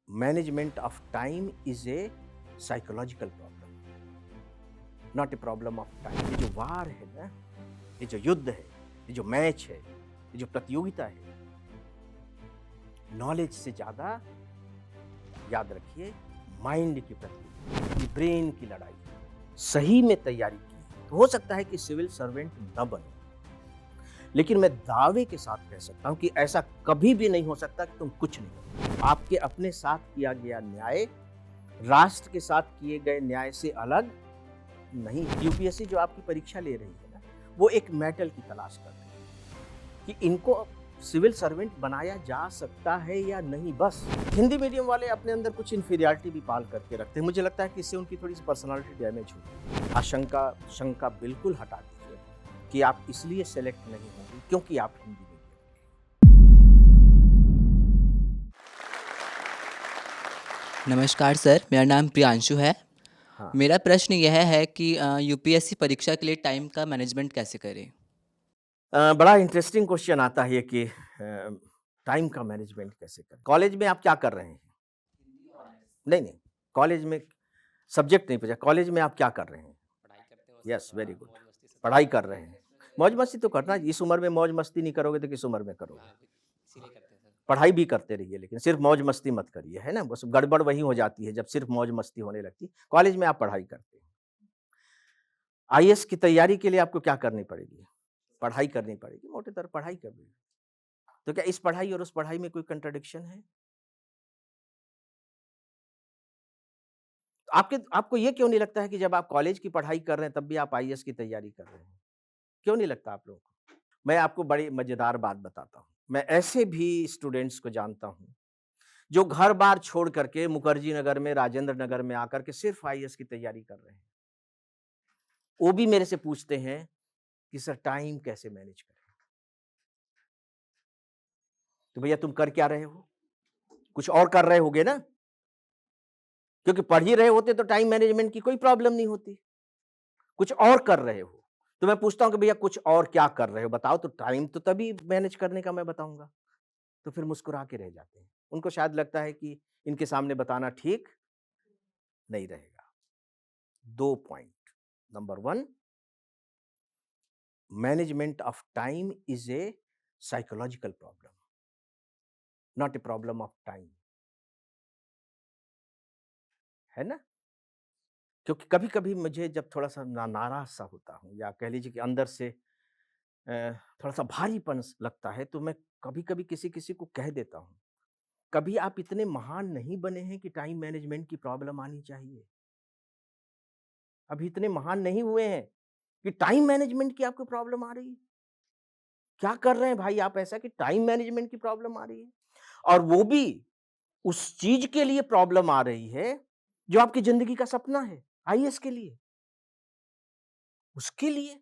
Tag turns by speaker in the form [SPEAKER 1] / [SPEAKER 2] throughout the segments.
[SPEAKER 1] management of time is a psychological problem, not a problem of time. ये जो वार है ना, ये जो युद्ध है, ये जो मैच है, ये जो प्रतियोगिता है, नॉलेज से ज़्यादा याद रखिए माइंड की प्रतियोगिता, ये ब्रेन की लड़ाई। सही में तैयारी की तो हो सकता है कि सिविल सर्वेंट न बनो, लेकिन मैं दावे के साथ कह सकता हूं कि ऐसा कभी भी नहीं हो सकता कि तुम कुछ नहीं हो। आपके अपने साथ किया गया न्याय राष्ट्र के साथ किए गए न्याय से अलग नहीं। यूपीएससी जो आपकी परीक्षा ले रही है ना, वो एक मेटल की तलाश कर रही है कि इनको सिविल सर्वेंट बनाया जा सकता है या नहीं। बस हिंदी मीडियम वाले अपने अंदर कुछ इन्फीरियरिटी भी पाल करके रखते हैं। मुझे लगता है कि इससे उनकी थोड़ी सी पर्सनालिटी डैमेज होगी। आशंका शंका बिल्कुल हटा दीजिए कि आप इसलिए सेलेक्ट नहीं होंगे क्योंकि आप हिंदी मीडियम।
[SPEAKER 2] नमस्कार सर, मेरा नाम प्रियांशु है।
[SPEAKER 1] हाँ,
[SPEAKER 2] मेरा प्रश्न यह है कि यूपीएससी परीक्षा के लिए टाइम का मैनेजमेंट कैसे करें?
[SPEAKER 1] बड़ा इंटरेस्टिंग क्वेश्चन आता है ये कि टाइम का मैनेजमेंट कैसे करें। कॉलेज में आप क्या कर रहे हैं? नहीं, नहीं, कॉलेज में सब्जेक्ट नहीं पूछा, कॉलेज में आप क्या कर रहे हैं? Yes, very good. पढ़ाई कर रहे हैं। मौज-मस्ती तो करना है, इस उम्र में मौज-मस्ती नहीं करोगे तो किस उम्र में करोगे? पढ़ाई भी करते रहिए लेकिन सिर्फ मौज-मस्ती मत करिए, है ना? बस गड़बड़ वहीं हो जाती है जब सिर्फ मौज-मस्ती होने लगती है। कॉलेज में आप पढ़ाई करते हैं। आईएएस की तैयारी के लिए आपको क्या करनी पड़ेगी? पढ़ाई करनी पड़ेगी, मोटे तौर पढ़ाई करनी। तो क्या इस पढ़ाई और उस पढ़ाई में कोई कंट्राडिक्शन है? आपको ये क्यों नहीं लगता है कि जब आप कॉलेज की पढ़ाई कर रहे हैं तब भी आप आईएएस की तैयारी कर रहे हैं? क्यों नहीं लगता आप लोगों को? मैं आपको बड़ी मज़ेदार बात बताता हूँ। मैं ऐसे भी स्टूडेंट्स को जानता हूँ, जो घर-बार छोड़ कर के मुखर्जी नगर में, राजेंद्र नगर में आकर के सिर्फ़ आईएएस की तैयारी कर रहे हैं। वो भी मेरे से पूछते हैं कि सर टाइम कैसे मैनेज करें? तो भैया तुम कर क्या रहे हो? कुछ और कर रहे होगे ना? क्योंकि पढ़ ही रहे होते तो टाइम मैनेजमेंट की कोई प्रॉब्लम नहीं होती। कुछ और कर रहे हो। तो मैं पूछता हूँ कि भैया कुछ और क्या कर रहे हो बताओ तो टाइम तो तभी मैनेज करने का मैं बताऊँगा। तो फिर मुस्कुरा के रह जाते हैं। उनको शायद लगता है कि इनके सामने बताना ठीक नहीं रहेगा। 2 point. Number 1, management of time is a psychological problem, not a problem of time, है ना? क्योंकि कभी-कभी मुझे जब थोड़ा-सा नाराज़ सा होता हूँ या कह लीजिए कि अंदर से थोड़ा-सा भारीपन लगता है तो मैं कभी-कभी किसी-किसी को कह देता हूँ, कभी आप इतने महान नहीं बने हैं कि टाइम मैनेजमेंट की प्रॉब्लम आनी चाहिए। अभी इतने महान नहीं हुए हैं कि टाइम मैनेजमेंट की आपको प्रॉब्लम आ रही है। क्या कर रहे हैं भाई आप ऐसा कि टाइम मैनेजमेंट की प्रॉब्लम आ रही है? और वो भी उस चीज़ के लिए प्रॉब्लम आ रही है, जो आपकी ज़िंदगी का सपना है, आईएएस के लिए, उसके लिए।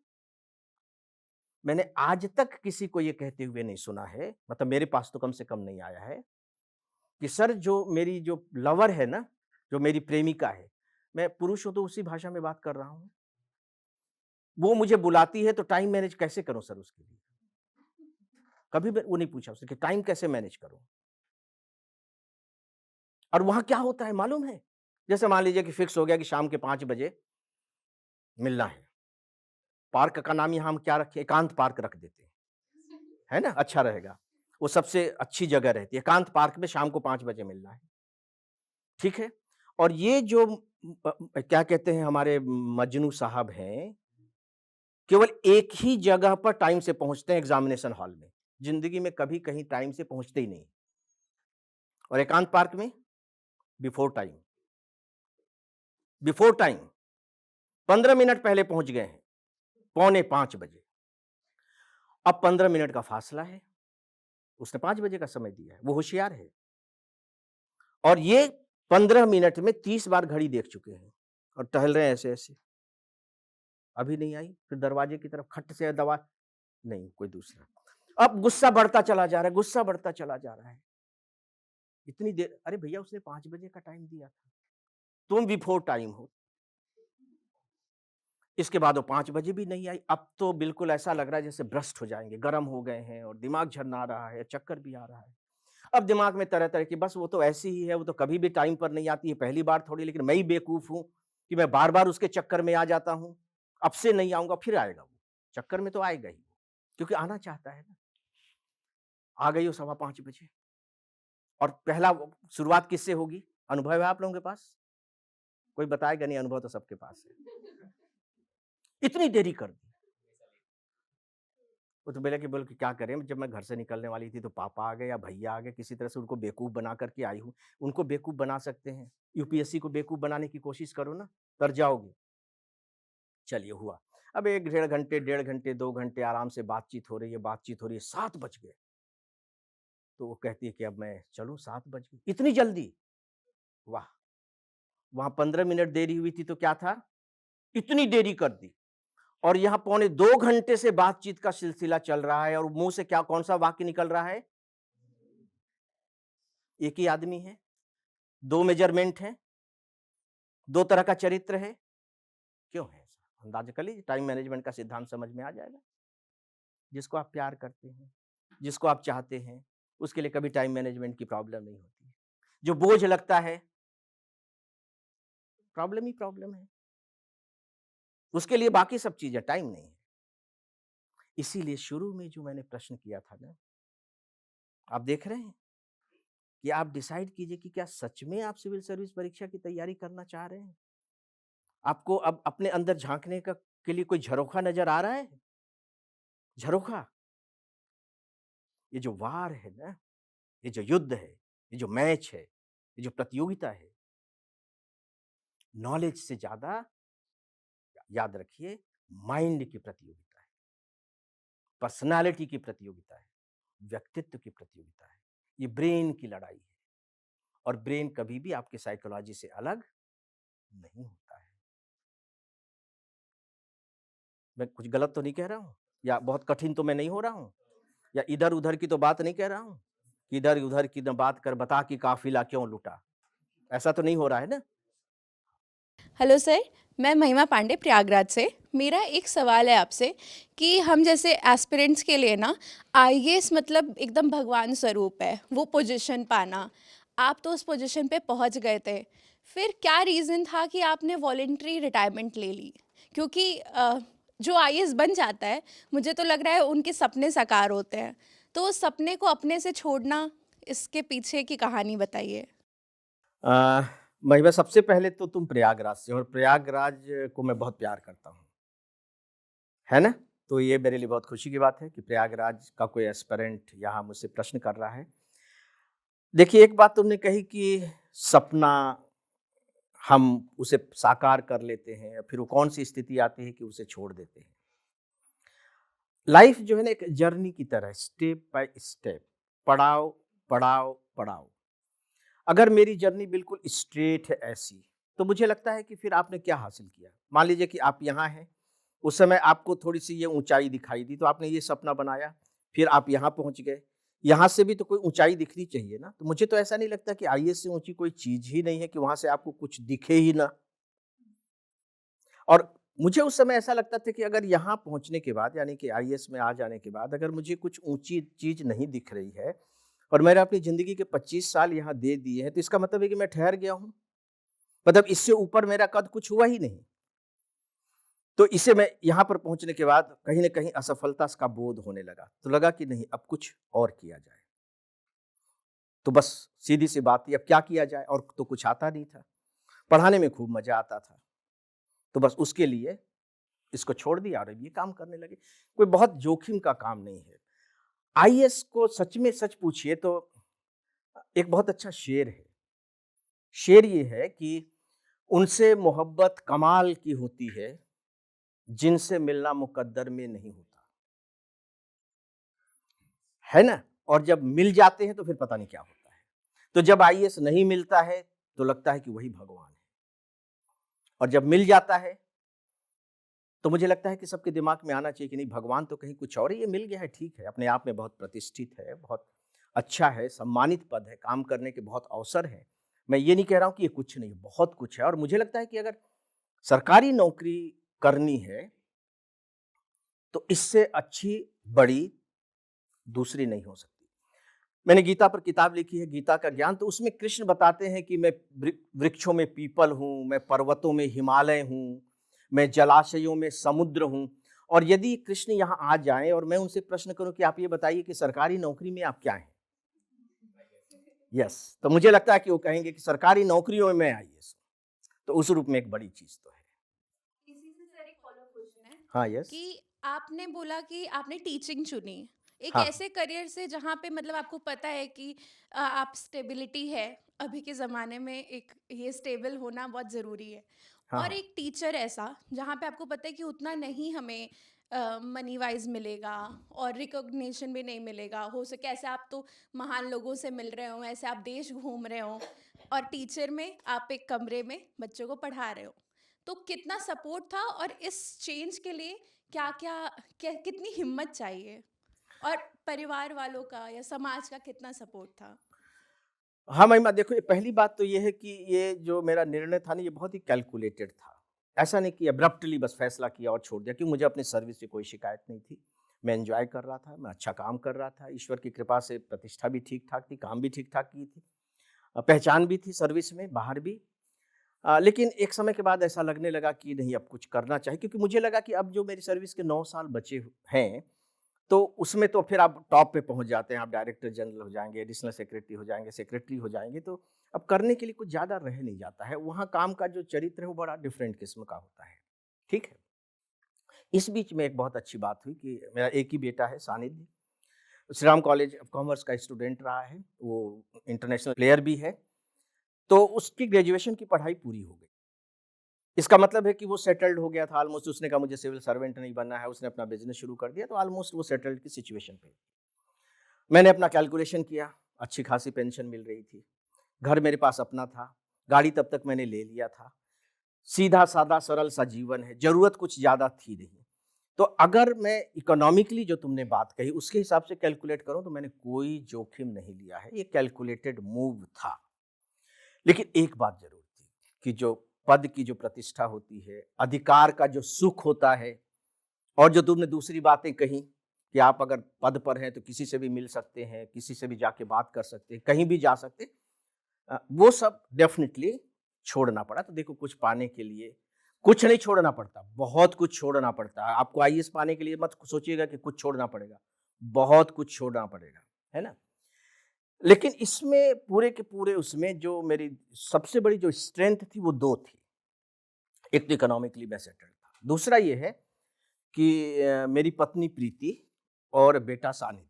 [SPEAKER 1] मैंने आज तक किसी को ये कहते हुए नहीं सुना है, मतलब मेरे पास तो कम से कम नहीं आया है, कि सर जो मेरी जो लवर है ना, जो मेरी प्रेमिका है, मैं पुरुष हूँ तो उसी भाषा में बात कर रहा हूँ। वो मुझे बुलाती है तो टाइम मैनेज कैसे करूँ सर उसके लिए? कभी मैं वो नहीं पूछा उससे कि टाइम कैसे मैनेज करूँ? और वहाँ क्या होता है मालूम है? जैसे मान लीजिए कि फिक्स हो गया कि शाम के 5 बजे मिलना है। पार्क का नाम यहाँ हम क्या रखें? एकांत पार्क रख देते हैं, है ना? अच्छा रहेगा। वो सबसे अच्छी जगह रहती है। एकांत पार्क में शाम को 5 बजे मिलना है, ठीक है? और ये जो क्या कहते हैं हमारे मजनू साहब हैं, केवल एक ही जगह पर टाइम से पहुँचते हैं एग्ज़ामिनेशन हॉल में। ज़िंदगी में कभी कहीं टाइम से पहुँचते ही नहीं और एकांत पार्क में before time, before time 15 minute पहले पहुँच गए हैं, पौने 5 बजे। अब 15 मिनट का फासला है, उसने 5 बजे का समय दिया है, वो होशियार है और ये 15 मिनट में 30 बार घड़ी देख चुके हैं और टहल रहे हैं ऐसे-ऐसे। अभी नहीं आई, फिर दरवाजे की तरफ खट से दबा नहीं, कोई दूसरा। अब गुस्सा बढ़ता चला जा रहा है, गुस्सा बढ़ता चला जा रहा है। इतनी देर अरे भैया उसने 5 बजे का टाइम दिया था, तुम बिफ़ोर टाइम हो। इसके बाद वो 5 बजे भी नहीं आई, अब तो बिल्कुल ऐसा लग रहा है जैसे ब्रस्ट हो जाएँगे, गरम हो गए हैं और दिमाग झरना रहा है, चक्कर भी आ रहा है। अब दिमाग में तरह तरह की, बस वो तो ऐसी ही है, वो तो कभी भी टाइम पर नहीं आती है, पहली बार थोड़ी, लेकिन मैं ही बेवकूफ हूं कि मैं बार बार उसके चक्कर में आ जाता हूं। अब से नहीं आऊंगा, फिर आएगा वो, चक्कर में तो आएगा ही, क्योंकि आना चाहता है ना। आ गई हो 5:15 बजे, और पहला शुरुआत किससे होगी? अनुभव है आप लोगों के पास? कोई बताएगा नहीं, अनुभव तो सबके पास है। इतनी देरी कर दी। वो तो बोले कि क्या करें, जब मैं घर से निकलने वाली थी तो पापा आ गए या भैया आ गए, किसी तरह से उनको बेवकूफ बना करके आई हूँ। उनको बेवकूफ बना सकते हैं, यूपीएससी को बेवकूफ बनाने की कोशिश करो ना, तर जाओगे। चलिए हुआ। अब 1 डेढ़ घंटे, 2 घंटे आराम से बातचीत हो रही है, 7 बज गए। तो वो कहती है कि अब मैं चलूँ, 7 बज गए, इतनी जल्दी? वाह! वहाँ 15 मिनट देरी हुई थी तो क्या था? इतनी देरी कर दी। और यहाँ पौने 2 घंटे से बातचीत का सिलसिला चल रहा है, और मुँह से क्या कौन-सा वाक्य निकल रहा है? एक ही आदमी है, 2 मेजरमेंट हैं, 2 तरह का चरित्र है। क्यों है ऐसा? अंदाज़ा कर लीजिए, टाइम मैनेजमेंट का सिद्धांत समझ में आ जाएगा। जिसको आप प्यार करते हैं, जिसको आप चाहते हैं, उसके लिए कभी टाइम मैनेजमेंट की प्रॉब्लम नहीं होती। जो बोझ लगता है, प्रॉब्लम ही प्रॉब्लम है। उसके लिए बाकी सब चीज़ें, टाइम नहीं है। इसीलिए शुरू में जो मैंने प्रश्न किया था ना, आप देख रहे हैं कि आप डिसाइड कीजिए कि क्या सच में आप सिविल सर्विस परीक्षा की तैयारी करना चाह रहे हैं? आपको अब अपने अंदर झाँकने का के लिए कोई झरोखा नज़र आ रहा है? झरोखा? ये जो वार है ना, ये जो युद्ध है, ये जो मैच है, ये जो प्रतियोगिता है, नॉलेज से ज़्यादा, याद रखिए, माइंड की प्रतियोगिता है, पर्सनैलिटी की प्रतियोगिता है, व्यक्तित्व की प्रतियोगिता है। ये ब्रेन की लड़ाई है, और ब्रेन कभी भी आपके साइकोलॉजी से अलग नहीं होता है। मैं कुछ गलत तो नहीं कह रहा हूँ? या बहुत कठिन तो मैं नहीं हो रहा हूँ? या इधर-उधर की तो बात नहीं कह रहा हूँ? कि इधर-उधर की न बात कर, बता कि काफ़िला क्यों लूटा? ऐसा तो नहीं हो रहा है ना?
[SPEAKER 3] हेलो सर, मैं महिमा पांडे प्रयागराज से। मेरा एक सवाल है आपसे कि हम जैसे एस्पिरेंट्स के लिए ना आईएएस मतलब एकदम भगवान स्वरूप है, वो पोजीशन पाना। आप तो उस पोजीशन पे पहुंच गए थे। फिर क्या रीज़न था कि आपने वॉलंटरी रिटायरमेंट ले ली? क्योंकि जो आईएएस बन जाता है, मुझे तो लग रहा है उनके सपने साकार होते हैं। तो उस सपने को अपने से छोड़ना, इसके पीछे की कहानी बताइए।
[SPEAKER 1] अ, महिमा, सबसे पहले तो तुम प्रयागराज से हो, और प्रयागराज को मैं बहुत प्यार करता हूँ, है ना? तो ये मेरे लिए बहुत खुशी की बात है कि प्रयागराज का कोई एस्पिरेंट यहाँ मुझसे प्रश्न कर रहा है। देखिए, एक बात तुमने कही कि सपना हम उसे साकार कर लेते हैं, फिर वो कौन-सी स्थिति आती है कि उसे छोड़ देते हैं। लाइफ जो है ना, एक जर्नी की तरह है, स्टेप बाय स्टेप, पड़ाव, पड़ाव, पड़ाव। अगर मेरी जर्नी बिल्कुल स्ट्रेट है ऐसी, तो मुझे लगता है कि फिर आपने क्या हासिल किया? मान लीजिए कि आप यहाँ हैं, उस समय आपको थोड़ी-सी ये ऊँचाई दिखाई दी, तो आपने ये सपना बनाया, फिर आप यहाँ पहुँच गए। यहाँ से भी तो कोई ऊँचाई दिखनी चाहिए ना? तो मुझे तो ऐसा नहीं लगता कि आईएएस से ऊँची कोई चीज़ ही नहीं है कि वहाँ से आपको कुछ दिखे ही ना। और मुझे उस समय ऐसा लगता था कि अगर यहाँ पहुँचने के बाद, यानी कि आईएएस में आ जाने के बाद, अगर मुझे कुछ ऊँची चीज़ नहीं दिख रही है, और मैंने अपनी ज़िंदगी के 25 साल यहाँ दे दिए हैं, तो इसका मतलब है कि मैं ठहर गया हूँ। मतलब इससे ऊपर मेरा कद कुछ हुआ ही नहीं। तो इसे मैं यहाँ पर पहुँचने के बाद कहीं न कहीं असफलता का बोध होने लगा। तो लगा कि नहीं, अब कुछ और किया जाए। तो बस सीधी-सी बात थी, अब क्या किया जाए, और तो कुछ आता नहीं था। पढ़ाने में खूब मज़ा आता था। तो बस उसके लिए इसको छोड़ दिया और अब ये काम करने लगे। कोई बहुत जोखिम का काम नहीं है। आईएएस को सच में सच पूछिए तो एक बहुत अच्छा शेर है। शेर ये है कि उनसे मोहब्बत कमाल की होती है, जिनसे मिलना मुकद्दर में नहीं होता। है ना? और जब मिल जाते हैं तो फिर पता नहीं क्या होता है। तो जब आईएएस नहीं मिलता है तो लगता है कि वही भगवान है, और जब मिल जाता है तो मुझे लगता है कि सबके दिमाग में आना चाहिए कि नहीं, भगवान तो कहीं कुछ और है, ये मिल गया है ठीक है, अपने आप में बहुत प्रतिष्ठित है, बहुत अच्छा है, सम्मानित पद है, काम करने के बहुत अवसर हैं। मैं ये नहीं कह रहा हूँ कि ये कुछ नहीं, बहुत कुछ है, और मुझे लगता है कि अगर सरकारी नौकरी करनी है, तो इससे अच्छी, बड़ी दूसरी नहीं हो सकती। मैंने गीता पर किताब लिखी है, गीता का ज्ञान। तो उसमें कृष्ण बताते हैं कि मैं वृक्षों में पीपल हूँ, मैं पर्वतों में हिमालय हूँ, मैं जलाशयों में समुद्र हूँ। और यदि कृष्ण यहाँ आ जाएं और मैं उनसे प्रश्न करूं कि आप ये बताइए कि सरकारी नौकरी में आप क्या हैं? यस, तो मुझे लगता है कि वो कहेंगे कि सरकारी नौकरियों में मैं आईएएस हूं। तो उस रूप में एक बड़ी चीज तो है।
[SPEAKER 3] इसी से सर एक फॉलो क्वेश्चन है
[SPEAKER 1] हाँ, यस।
[SPEAKER 3] कि आपने बोला कि आपने टीचिंग चुनी एक
[SPEAKER 1] हाँ,
[SPEAKER 3] ऐसे करियर से जहाँ पे मतलब आपको पता है कि आप स्टेबिलिटी है अभी के ज़माने में एक ये स्टेबल होना बहुत ज़रूरी है
[SPEAKER 1] हाँ,
[SPEAKER 3] और
[SPEAKER 1] हाँ,
[SPEAKER 3] एक टीचर ऐसा जहाँ पे आपको पता है कि उतना नहीं हमें मनी वाइज मिलेगा और रिकॉग्निशन भी नहीं मिलेगा हो सके ऐसे आप तो महान लोगों से मिल रहे हो ऐसे आप देश घूम रहे हो और टीचर में आप एक कमरे में बच्चों को पढ़ा रहे हो तो कितना सपोर्ट था और इस चेंज के लिए क्या कितनी हिम्मत चाहिए और परिवार वालों का या समाज का कितना सपोर्ट था?
[SPEAKER 1] हाँ, महिमा देखो, ये पहली बात तो ये है कि ये जो मेरा निर्णय था ना, ये बहुत ही कैलकुलेटेड था। ऐसा नहीं कि अब्रप्टली बस फैसला किया और छोड़ दिया, क्योंकि मुझे अपनी सर्विस से कोई शिकायत नहीं थी। मैं एन्जॉय कर रहा था, मैं अच्छा काम कर रहा था, ईश्वर की कृपा से प्रतिष्ठा भी ठीक-ठाक थी, काम भी ठीक-ठाक की थी। पहचान भी थी सर्विस में, बाहर भी। लेकिन एक समय के बाद ऐसा लगने लगा कि नहीं, अब कुछ करना चाहिए, क्योंकि मुझे लगा कि अब जो मेरी सर्विस के 9 साल बचे हैं, तो उसमें तो फिर आप टॉप पे पहुँच जाते हैं, आप डायरेक्टर जनरल हो जाएँगे, एडिशनल सेक्रेटरी हो जाएँगे, सेक्रेटरी हो जाएँगे, तो अब करने के लिए कुछ ज़्यादा रह नहीं जाता है। वहाँ काम का जो चरित्र है वो बड़ा डिफरेंट किस्म का होता है, ठीक है? इस बीच में एक बहुत अच्छी बात हुई कि मेरा एक ही बेटा है सानिध्य, Shri Ram college of commerce का स्टूडेंट रहा है, वो इंटरनेशनल प्लेयर भी है, तो उसकी ग्रेजुएशन की पढ़ाई पूरी हो गई। इसका मतलब है कि वो सेटल्ड हो गया था ऑलमोस्ट। उसने कहा मुझे सिविल सर्वेंट नहीं बनना है, उसने अपना बिज़नेस शुरू कर दिया, तो ऑलमोस्ट वो सेटल्ड की सिचुएशन पे। मैंने अपना कैलकुलेशन किया, अच्छी खासी पेंशन मिल रही थी, घर मेरे पास अपना था, गाड़ी तब तक मैंने ले लिया था, सीधा-सादा सरल-सा जीवन है, ज़रूरत कुछ ज़्यादा थी नहीं। तो अगर मैं इकोनॉमिकली जो तुमने बात कही उसके हिसाब से कैलकुलेट करूँ तो मैंने कोई जोखिम नहीं लिया है, ये कैलकुलेटेड मूव था। लेकिन एक बात ज़रूर थी कि जो पद की जो प्रतिष्ठा होती है, अधिकार का जो सुख होता है, और जो तुमने दूसरी बातें कही कि आप अगर पद पर हैं तो किसी से भी मिल सकते हैं, किसी से भी जाके बात कर सकते हैं, कहीं भी जा सकते हैं, वो सब डेफ़िनिटली छोड़ना पड़ा। तो देखो, कुछ पाने के लिए कुछ नहीं छोड़ना पड़ता, बहुत कुछ छोड़ना पड़ता है। आपको आईएएस पाने के लिए मत सोचिएगा कि कुछ छोड़ना पड़ेगा, बहुत कुछ छोड़ना पड़ेगा, है ना? लेकिन इसमें पूरे के पूरे उसमें जो मेरी सबसे बड़ी जो स्ट्रेंथ थी वो 2 थी। एक तो इकोनॉमिकली मैं सेटल्ड था। दूसरा ये है कि मेरी पत्नी प्रीति और बेटा सानिध्य।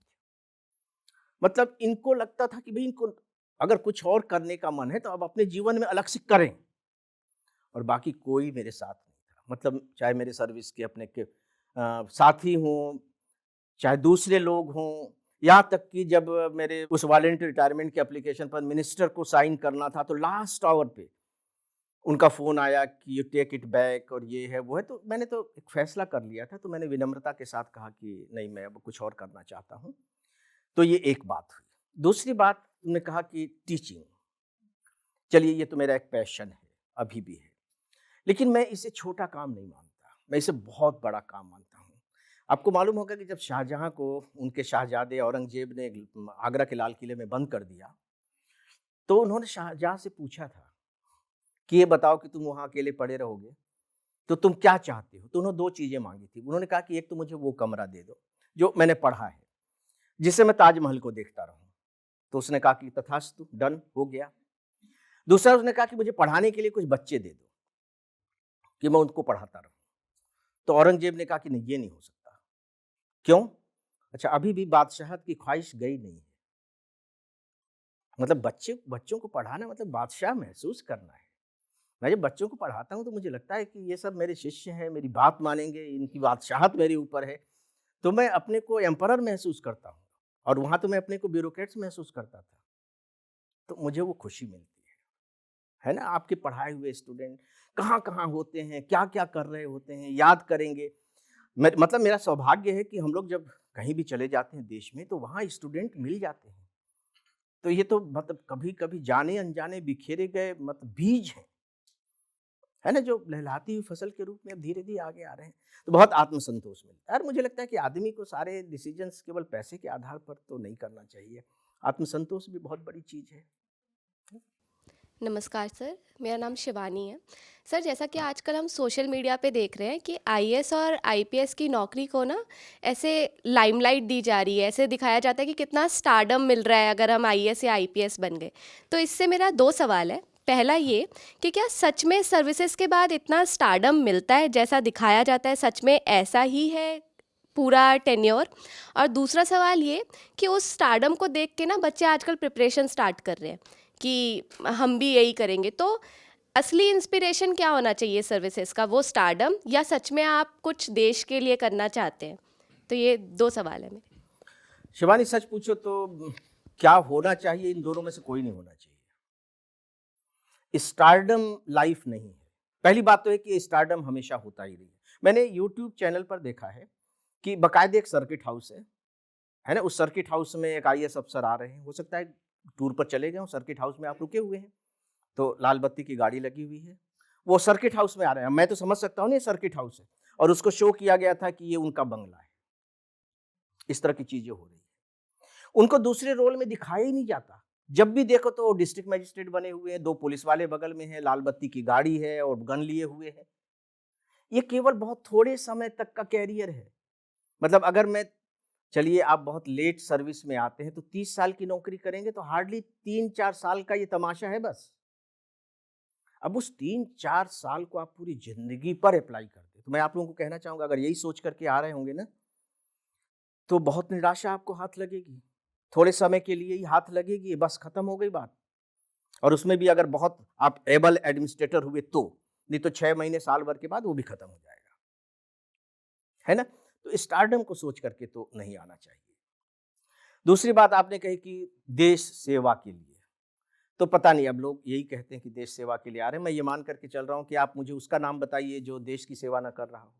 [SPEAKER 1] मतलब इनको लगता था कि भई इनको अगर कुछ और करने का मन है तो अब अपने जीवन में अलग से करें, और बाकी कोई मेरे साथ नहीं था। मतलब चाहे मेरे सर्विस के अपने के साथी हों, चाहे दूसरे लोग हों, यहाँ तक कि जब मेरे उस वॉलंटरी रिटायरमेंट के एप्लीकेशन पर मिनिस्टर को साइन करना था तो लास्ट आवर पे उनका फ़ोन आया कि यू टेक इट बैक और ये है, वो है। तो मैंने तो एक फ़ैसला कर लिया था, तो मैंने विनम्रता के साथ कहा कि नहीं, मैं अब कुछ और करना चाहता हूँ। तो ये एक बात हुई। दूसरी बात, तुमने कहा कि टीचिंग, चलिए ये तो मेरा एक पैशन है, अभी भी है। लेकिन मैं इसे छोटा काम नहीं मानता, मैं इसे बहुत बड़ा काम मानता हूँ। आपको मालूम होगा कि जब शाहजहाँ को उनके शाहज़ादे औरंगज़ेब ने आगरा के लाल किले में बंद कर दिया, तो उन्होंने शाहजहाँ से पूछा था कि ये बताओ कि तुम वहाँ अकेले पड़े रहोगे, तो तुम क्या चाहते हो? तो उन्होंने 2 चीज़ें माँगी थी। उन्होंने कहा कि एक तो मुझे वो कमरा दे दो, जो मैंने पढ़ा है, जिससे मैं ताजमहल को देखता रहूँ। तो उसने कहा कि तथास्तु, डन, हो गया। दूसरा उसने कहा कि मुझे पढ़ाने के लिए कुछ बच्चे दे दो, कि मैं उनको पढ़ाता रहूँ। तो औरंगज़ेब ने कहा कि नहीं, ये नहीं हो सकता। क्यों? अच्छा, अभी भी बादशाहत की ख्वाहिश गई नहीं है। मतलब बच्चों को पढ़ाना मतलब बादशाह महसूस करना है। मैं जब बच्चों को पढ़ाता हूँ तो मुझे लगता है कि ये सब मेरे शिष्य हैं, मेरी बात मानेंगे, इनकी बादशाहत मेरे ऊपर है। तो मैं अपने को एम्परर महसूस करता हूँ, और वहाँ तो मैं अपने को ब्यूरोक्रेट्स महसूस करता था। तो मुझे वो खुशी मिलती है ना? आपके पढ़ाए हुए स्टूडेंट कहाँ-कहाँ होते हैं, क्या-क्या कर रहे होते हैं, याद करेंगे। मतलब मेरा सौभाग्य है कि हम लोग जब कहीं भी चले जाते हैं देश में, तो वहाँ स्टूडेंट मिल जाते हैं। तो ये तो मतलब कभी-कभी जाने-अनजाने बिखेरे गए मतलब बीज हैं, है ना? जो लहलहाती हुई फसल के रूप में अब धीरे-धीरे आगे आ रहे हैं। तो बहुत आत्मसंतोष मिलता है, और मुझे लगता है कि आदमी को सारे डिसीजंस केवल पैसे के आधार पर तो नहीं करना चाहिए। आत्मसंतोष भी बहुत बड़ी चीज है।
[SPEAKER 4] नमस्कार सर, मेरा नाम शिवानी है। सर, जैसा कि आजकल हम सोशल मीडिया पे देख रहे हैं कि आईएएस और आईपीएस की नौकरी को ना ऐसे लाइमलाइट दी जा रही है, ऐसे दिखाया जाता है कि कितना स्टारडम मिल रहा है अगर हम आईएएस या आईपीएस बन गए। तो इससे मेरा 2 सवाल है। पहला ये कि क्या सच में सर्विसेज के बाद इतना स्टारडम मिलता है जैसा दिखाया जाता है, सच में ऐसा ही है पूरा टेन्योर? और दूसरा सवाल ये कि उस स्टारडम को देख के ना बच्चे आजकल प्रिपरेशन स्टार्ट कर रहे हैं कि हम भी यही करेंगे। तो असली इंस्पिरेशन क्या होना चाहिए सर्विसेज का, वो स्टारडम या सच में आप कुछ देश के लिए करना चाहते हैं? तो ये 2 सवाल है मेरे।
[SPEAKER 1] शिवानी, सच पूछो तो क्या होना चाहिए, इन दोनों में से कोई नहीं होना चाहिए। स्टारडम लाइफ नहीं है। पहली बात तो है कि स्टारडम हमेशा होता ही नहीं है। मैंने यूट्यूब चैनल पर देखा है कि बाकायदे एक सर्किट हाउस है ना, उस सर्किट हाउस में एक आईएएस अफसर आ रहे हैं, हो सकता है टूर पर चले गए हो, सर्किट हाउस में आप रुके हुए हैं, तो लाल बत्ती की गाड़ी लगी हुई है, वो सर्किट हाउस में आ रहे हैं। मैं तो समझ सकता हूँ ना ये सर्किट हाउस है, और उसको शो किया गया था कि ये उनका बंगला है। इस तरह की चीजें हो रही है। उनको दूसरे रोल में दिखाया ही नहीं जाता। जब भी देखो तो डिस्ट्रिक्ट मजिस्ट्रेट बने हुए हैं, 2 पुलिस वाले बगल में हैं, लाल बत्ती की गाड़ी है और गन लिए हुए हैं। ये केवल बहुत थोड़े समय तक का कैरियर है। मतलब अगर मैं, चलिए आप बहुत लेट सर्विस में आते हैं तो 30 साल की नौकरी करेंगे तो हार्डली 3-4 साल का ये तमाशा है बस। अब उस 3-4 साल को आप पूरी जिंदगी पर अप्लाई करते, तो मैं आप लोगों को कहना चाहूंगा, अगर यही सोच करके आ रहे होंगे ना, तो बहुत निराशा आपको हाथ लगेगी। थोड़े समय के लिए ही हाथ लगेगी, बस खत्म हो गई बात। और उसमें भी अगर बहुत आप एबल एडमिनिस्ट्रेटर हुए तो, नहीं तो 6 महीने साल भर के बाद वो भी खत्म हो जाएगा, है ना। तो स्टारडम को सोच करके तो नहीं आना चाहिए। दूसरी बात आपने कही कि देश सेवा के लिए, तो पता नहीं, अब लोग यही कहते हैं कि देश सेवा के लिए आ रहे हैं। मैं ये मान करके चल रहा हूं कि आप मुझे उसका नाम बताइए जो देश की सेवा ना कर रहा हो।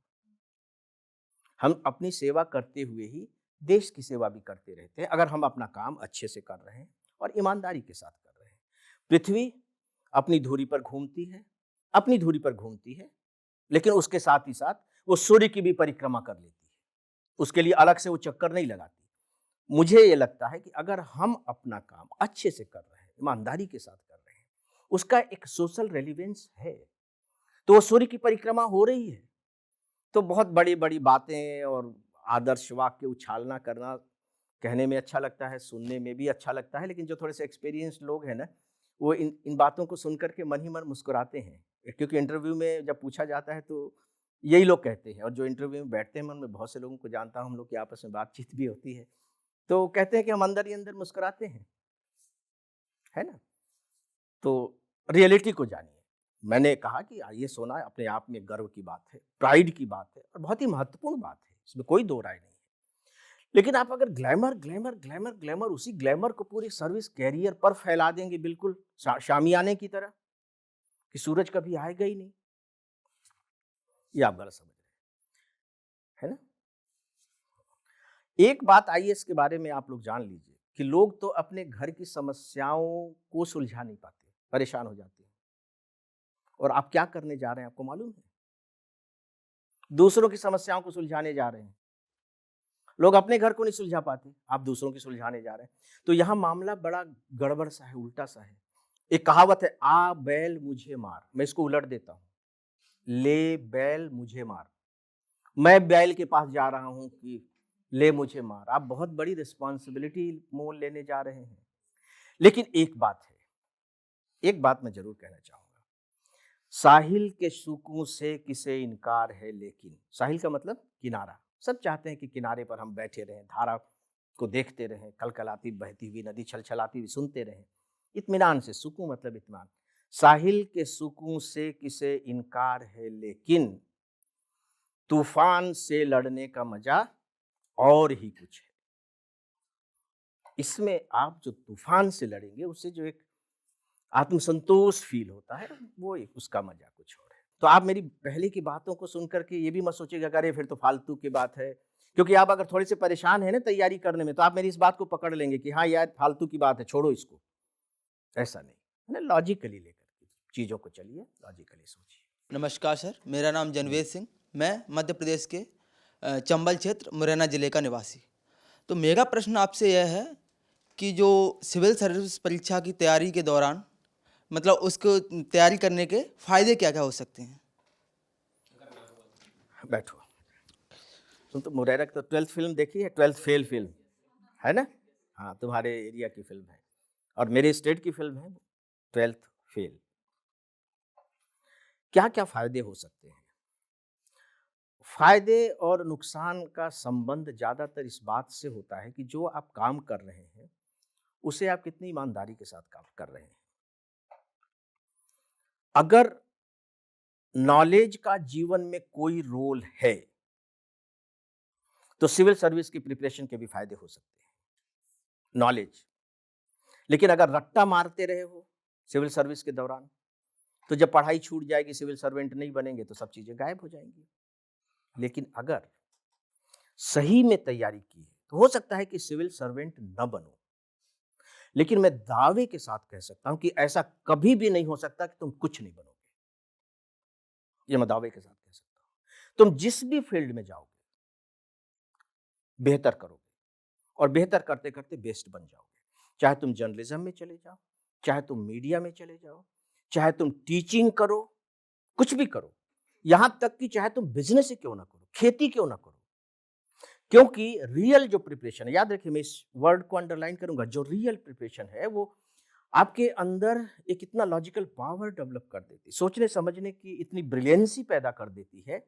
[SPEAKER 1] हम अपनी सेवा करते हुए ही देश की सेवा भी करते रहते हैं, अगर हम अपना काम अच्छे से कर रहे हैं और ईमानदारी के साथ कर रहे हैं। पृथ्वी अपनी धुरी पर घूमती है, अपनी धुरी पर घूमती है, लेकिन उसके साथ ही साथ वो सूर्य की भी परिक्रमा कर लेती है। उसके लिए अलग से वो चक्कर नहीं लगाती। मुझे ये लगता है कि अगर हम अपना काम अच्छे से कर रहे हैं, ईमानदारी के साथ कर रहे हैं, उसका एक सोशल रेलिवेंस है, तो वो सूर्य की परिक्रमा हो रही है। तो बहुत बड़ी बड़ी बातें और आदर्श वाक्य उछालना करना कहने में अच्छा लगता है, सुनने में भी अच्छा लगता है, लेकिन जो थोड़े से एक्सपीरियंस्ड लोग हैं ना, वो इन बातों को सुन करके मन ही मन मुस्कुराते हैं। क्योंकि इंटरव्यू में जब पूछा जाता है तो यही लोग कहते हैं, और जो इंटरव्यू में बैठते हैं, मन में बहुत से लोगों को जानता हूँ, हम लोग की आपस में बातचीत भी होती है, तो कहते हैं कि हम अंदर ही अंदर मुस्कुराते हैं, है ना। तो रियलिटी को जानिए। मैंने कहा कि आईएएस होना अपने आप में गर्व की बात है, प्राइड की बात है, और बहुत ही महत्वपूर्ण बात है, इसमें कोई दो राय नहीं है। लेकिन आप अगर ग्लैमर ग्लैमर ग्लैमर ग्लैमर, उसी ग्लैमर को पूरी सर्विस कैरियर पर फैला देंगे, बिल्कुल शामियाने की तरह, कि सूरज कभी आएगा ही नहीं, ये आप गलत समझ रहे हैं, है ना। एक बात आईएएस के बारे में आप लोग जान लीजिए कि लोग तो अपने घर की समस्याओं को सुलझा नहीं पाते, परेशान हो जाते हैं, और आप क्या करने जा रहे हैं आपको मालूम है? दूसरों की समस्याओं को सुलझाने जा रहे हैं। लोग अपने घर को नहीं सुलझा पाते, आप दूसरों की सुलझाने जा रहे हैं। तो यहाँ मामला बड़ा गड़बड़ सा है, उल्टा सा है। एक कहावत है, आ बैल मुझे मार, मैं इसको उलट देता हूँ, ले बैल मुझे मार। मैं बैल के पास जा रहा हूँ कि ले मुझे मार। आप बहुत बड़ी रिस्पॉन्सिबिलिटी मोल लेने जा रहे हैं। लेकिन एक बात है, एक बात मैं जरूर कहना चाहूंगा, साहिल के सुकून से किसे इनकार है, लेकिन साहिल का मतलब किनारा। सब चाहते हैं कि किनारे पर हम बैठे रहें, धारा को देखते रहें, कलकलाती बहती हुई नदी छलछलाती हुई सुनते रहें, इत्मीनान से। सुकून मतलब इत्मीनान। साहिल के सुकून से किसे इनकार है, लेकिन तूफान से लड़ने का मजा और ही कुछ है। इसमें आप जो तूफान से लड़ेंगे, उससे जो एक आत्मसंतोष फील होता है, वो एक उसका मजा कुछ और है। तो आप मेरी पहले की बातों को सुन करके ये भी मत सोचिएगा अरे फिर तो फालतू की बात है, क्योंकि आप अगर थोड़े से परेशान हैं ना तैयारी करने में, तो आप मेरी इस बात को पकड़ लेंगे कि हाँ यार फालतू की बात है, छोड़ो इसको। ऐसा नहीं है ना, लॉजिकली लेकर चीज़ों को चलिए, लॉजिकली सोचिए।
[SPEAKER 5] नमस्कार सर, मेरा नाम जनवेद सिंह, मैं मध्य प्रदेश के चंबल क्षेत्र मुरैना ज़िले का निवासी। तो मेरा प्रश्न आपसे यह है कि जो सिविल सर्विस परीक्षा की तैयारी के दौरान मतलब उसको तैयारी करने के फायदे क्या क्या हो सकते हैं?
[SPEAKER 1] बैठो। तुम तो मुरैना की तो 12th फिल्म देखी है, 12th फेल फिल्म, है ना? हाँ, तुम्हारे एरिया की फिल्म है और मेरे स्टेट की फिल्म है 12th फेल। क्या-क्या फायदे हो सकते हैं? फायदे और नुकसान का संबंध ज़्यादातर इस बात से होता है कि जो आप काम कर रहे हैं, उसे आप कितनी ईमानदारी के साथ काम कर रहे हैं। अगर नॉलेज का जीवन में कोई रोल है, तो सिविल सर्विस की प्रिपरेशन के भी फायदे हो सकते हैं, नॉलेज। लेकिन अगर रट्टा मारते रहे हो सिविल सर्विस के दौरान, तो जब पढ़ाई छूट जाएगी, सिविल सर्वेंट नहीं बनेंगे, तो सब चीजें गायब हो जाएंगी। लेकिन अगर सही में तैयारी की है, तो हो सकता है कि सिविल सर्वेंट न बनो, लेकिन मैं दावे के साथ कह सकता हूं कि ऐसा कभी भी नहीं हो सकता कि तुम कुछ नहीं बनोगे। ये मैं दावे के साथ कह सकता हूं। तुम जिस भी फील्ड में जाओगे, बेहतर करोगे और बेहतर करते करते बेस्ट बन जाओगे। चाहे तुम जर्नलिज्म में चले जाओ, चाहे तुम मीडिया में चले जाओ, चाहे तुम टीचिंग करो, कुछ भी करो, यहां तक कि चाहे तुम बिजनेस ही क्यों ना करो, खेती क्यों ना करो, क्योंकि रियल जो प्रिपरेशन है, याद रखिए मैं इस वर्ड को अंडरलाइन करूंगा, जो रियल प्रिपरेशन है वो आपके अंदर एक इतना लॉजिकल पावर डेवलप कर देती है, सोचने समझने की इतनी ब्रिलियंसी पैदा कर देती है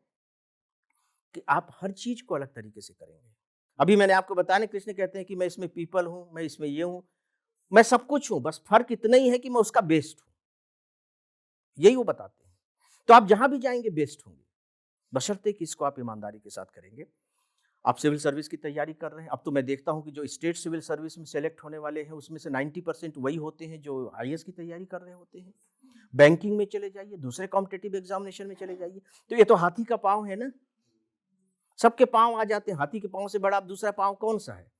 [SPEAKER 1] कि आप हर चीज को अलग तरीके से करेंगे। अभी मैंने आपको बताया ना, कृष्ण कहते हैं कि मैं इसमें पीपल हूं, मैं इसमें ये हूं, मैं सब कुछ हूं, बस फर्क इतना ही है कि मैं उसका बेस्ट हूं। यही वो बताते हैं। तो आप जहां भी जाएंगे बेस्ट होंगे, बशर्ते कि इसको आप ईमानदारी के साथ करेंगे। आप सिविल सर्विस की तैयारी कर रहे हैं, अब तो मैं देखता हूं कि जो स्टेट सिविल सर्विस में सेलेक्ट होने वाले हैं, उसमें से 90% वही होते हैं जो आईएएस की तैयारी कर रहे होते हैं। बैंकिंग में चले जाइए, दूसरे कॉम्पिटिटिव एग्जामिनेशन में चले जाइए, तो ये तो हाथी का पांव है ना, सबके पांव आ जाते हैं, हाथी के पांव से बड़ा अब दूसरा पांव कौन सा है?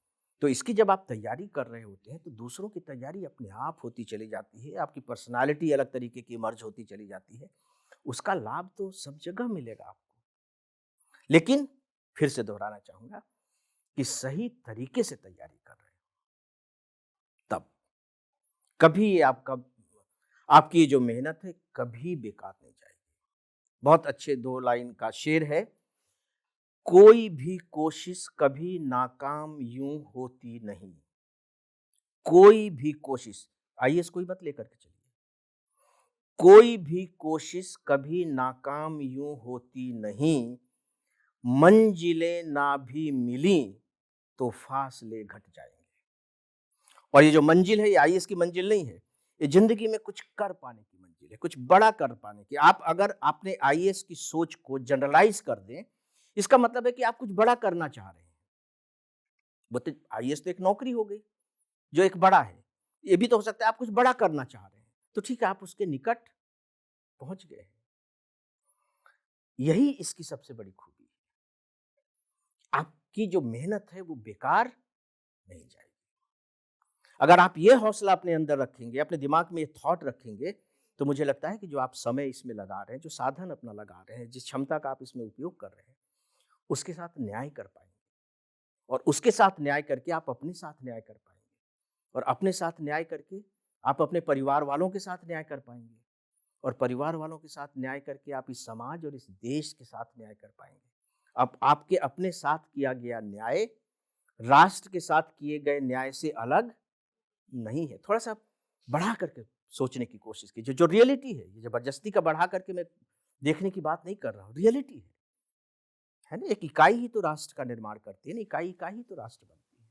[SPEAKER 1] तो इसकी जब आप तैयारी कर रहे होते हैं, तो दूसरों की तैयारी अपने आप होती चली जाती है, आपकी पर्सनालिटी अलग तरीके की इमर्ज होती चली जाती है, उसका लाभ तो सब जगह मिलेगा आपको। लेकिन फिर से दोहराना चाहूंगा कि सही तरीके से तैयारी कर रहे हो, तब कभी ये आपकी जो मेहनत है कभी बेकार नहीं जाएगी। बहुत अच्छे 2 लाइन का शेर है, कोई भी कोशिश कभी नाकाम यूं होती नहीं। कोई भी कोशिश, आईएएस कोई मत लेकर के चलिए, कोई भी कोशिश कभी नाकाम यूं होती नहीं, मंजिलें ना भी मिली तो फासले घट जाएंगे। और ये जो मंजिल है, ये आईएएस की मंजिल नहीं है, ये जिंदगी में कुछ कर पाने की मंजिल है, कुछ बड़ा कर पाने की। आप अगर आपने आईएएस की सोच को जनरलाइज कर दें, इसका मतलब है कि आप कुछ बड़ा करना चाह रहे हैं। वो तो आईएएस तो एक नौकरी हो गई जो एक बड़ा है, ये भी तो हो सकता है आप कुछ बड़ा करना चाह रहे हैं, तो ठीक है, आप उसके निकट पहुंच गए हैं। यही इसकी सबसे बड़ी खूबी है, आपकी जो मेहनत है वो बेकार नहीं जाएगी। अगर आप ये हौसला अपने अंदर रखेंगे, अपने दिमाग में ये थॉट रखेंगे, तो मुझे लगता है कि जो आप समय इसमें लगा रहे हैं, जो साधन अपना लगा रहे हैं, जिस क्षमता का आप इसमें उपयोग कर रहे हैं, उसके साथ न्याय कर पाएंगे। और उसके साथ न्याय करके आप अपने साथ न्याय कर पाएंगे, और अपने साथ न्याय करके आप अपने परिवार वालों के साथ न्याय कर पाएंगे, और परिवार वालों के साथ न्याय करके आप इस समाज और इस देश के साथ न्याय कर पाएंगे। अब आपके अपने साथ किया गया न्याय राष्ट्र के साथ किए गए न्याय से अलग नहीं है। थोड़ा सा बढ़ा करके सोचने की कोशिश कीजिए, जो रियलिटी है, ये जबरदस्ती का बढ़ा करके मैं देखने की बात नहीं कर रहा हूँ, रियलिटी है ना। एक इकाई ही तो राष्ट्र का निर्माण करती है ना, इकाई इकाई ही तो राष्ट्र बनती है,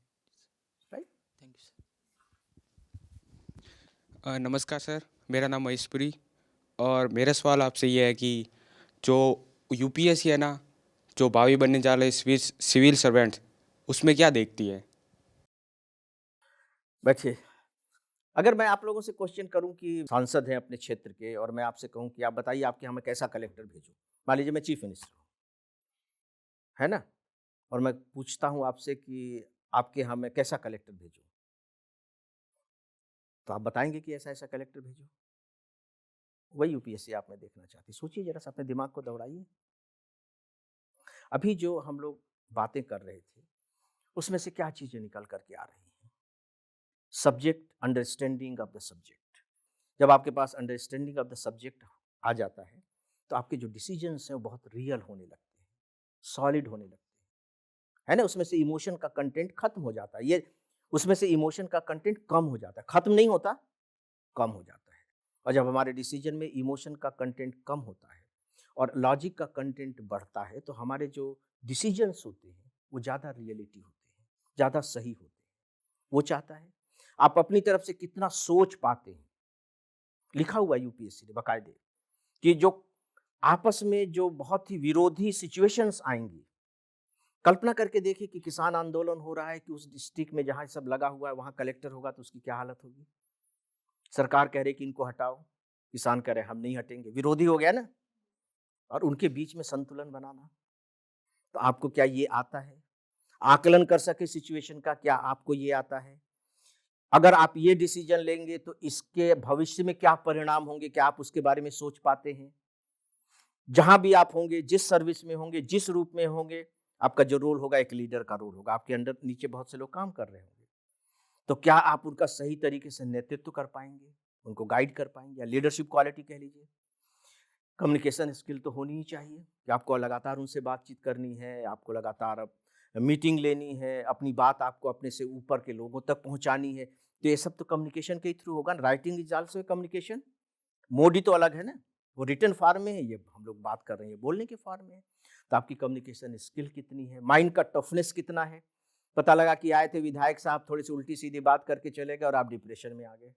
[SPEAKER 1] राइट।
[SPEAKER 2] Thank you sir.
[SPEAKER 6] नमस्कार सर, मेरा नाम महेशपुरी और मेरा सवाल आपसे ये है कि जो यूपीएससी है ना, जो भावी बनने जा रहे सिविल सर्वेंट, उसमें क्या देखती है?
[SPEAKER 1] बैठिए। अगर मैं आप लोगों से क्वेश्चन करूं कि सांसद हैं अपने क्षेत्र के, और मैं आपसे कहूं कि आप बताइए आपके यहाँ मैं कैसा कलेक्टर भेजूं, मान लीजिए मैं चीफ मिनिस्टर हूं, है ना, और मैं पूछता हूं आपसे कि आपके यहाँ मैं कैसा कलेक्टर भेजूं, तो आप बताएंगे कि ऐसा ऐसा कलेक्टर भेजो। वही यूपीएससी आप में देखना चाहती। सोचिए जरा सा, अपने दिमाग को दौड़ाइए। अभी जो हम लोग बातें कर रहे थे, उसमें से क्या चीजें निकल करके आ रही हैं? Subject, understanding of the subject. जब आपके पास अंडरस्टैंडिंग ऑफ द सब्जेक्ट आ जाता है तो आपके जो डिसीजंस हैं वो बहुत रियल होने लगते हैं, सॉलिड होने लगते हैं, है ना। उसमें से इमोशन का कंटेंट खत्म हो जाता है, ये उसमें से इमोशन का कंटेंट कम हो जाता है, खत्म नहीं होता, कम हो जाता है। और जब हमारे डिसीजन में इमोशन का कंटेंट कम होता है और लॉजिक का कंटेंट बढ़ता है तो हमारे जो डिसीजंस होते हैं वो ज़्यादा रियलिटी होते हैं, ज़्यादा सही होते हैं। वो चाहता है आप अपनी तरफ से कितना सोच पाते हैं। लिखा हुआ यूपीएससी ने बाकायदे कि जो आपस में जो बहुत ही विरोधी सिचुएशंस आएंगी, कल्पना करके देखिए कि किसान आंदोलन हो रहा है कि उस डिस्ट्रिक्ट में जहाँ सब लगा हुआ है वहाँ कलेक्टर होगा तो उसकी क्या हालत होगी। सरकार कह रही कि इनको हटाओ, किसान कह रहे हम नहीं हटेंगे, विरोधी हो गया ना। और उनके बीच में संतुलन बनाना, तो आपको क्या ये आता है? आकलन कर सके सिचुएशन का, क्या आपको ये आता है? अगर आप ये डिसीजन लेंगे तो इसके भविष्य में क्या परिणाम होंगे, क्या आप उसके बारे में सोच पाते हैं? जहां भी आप होंगे, जिस सर्विस में होंगे, जिस रूप में होंगे, आपका जो रोल होगा एक लीडर का रोल होगा। आपके अंडर नीचे बहुत से लोग काम कर रहे होंगे, तो क्या आप उनका सही तरीके से नेतृत्व कर पाएंगे, उनको गाइड कर पाएंगे, या लीडरशिप क्वालिटी कह लीजिए। कम्युनिकेशन स्किल तो होनी ही चाहिए कि आपको लगातार उनसे बातचीत करनी है, आपको लगातार मीटिंग लेनी है, अपनी बात आपको अपने से ऊपर के लोगों तक पहुंचानी है। तो ये सब तो कम्युनिकेशन के थ्रू होगा। Writing is also communication. Mode ही तो अलग है ना, वो रिटन फॉर्म में है, ये हम लोग बात कर रहे हैं बोलने के फॉर्म में है। तो आपकी कम्युनिकेशन स्किल कितनी है, माइंड का टफनेस कितना है। पता लगा कि आए थे विधायक साहब, थोड़ी सी उल्टी सीधी बात करके चले गए और आप डिप्रेशन में आ गए।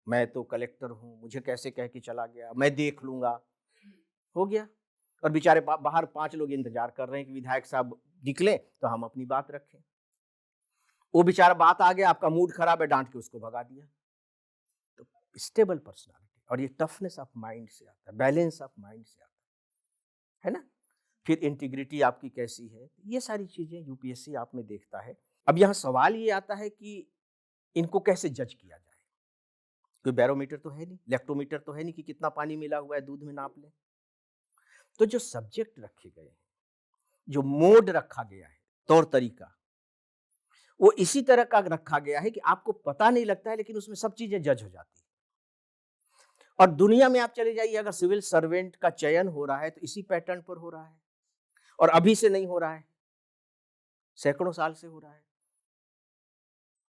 [SPEAKER 1] मैं तो कलेक्टर हूँ, मुझे कैसे कह के चला गया, मैं देख लूंगा, हो गया। और बेचारे बाहर 5 लोग इंतजार कर रहे हैं कि विधायक साहब निकले तो हम अपनी बात रखें। वो बेचारा बात आ गया, आपका मूड खराब है, डांट के उसको भगा दिया। तो स्टेबल पर्सनालिटी और ये टफनेस ऑफ माइंड से आता है, बैलेंस ऑफ माइंड से आता है ना। फिर इंटीग्रिटी आपकी कैसी है, ये सारी चीजें यूपीएससी आप में देखता है। अब यहाँ सवाल ये आता है कि इनको कैसे जज किया जाए। कोई बैरोमीटर तो है नहीं, लेक्टोमीटर तो है नहीं कि कितना पानी मिला हुआ है दूध में नाप लें। तो जो सब्जेक्ट रखे गए हैं, जो मोड रखा गया है, तौर तरीका, वो इसी तरह का रखा गया है कि आपको पता नहीं लगता है लेकिन उसमें सब चीजें जज हो जाती है। और दुनिया में आप चले जाइए, अगर सिविल सर्वेंट का चयन हो रहा है तो इसी पैटर्न पर हो रहा है, और अभी से नहीं हो रहा है, सैकड़ों साल से हो रहा है।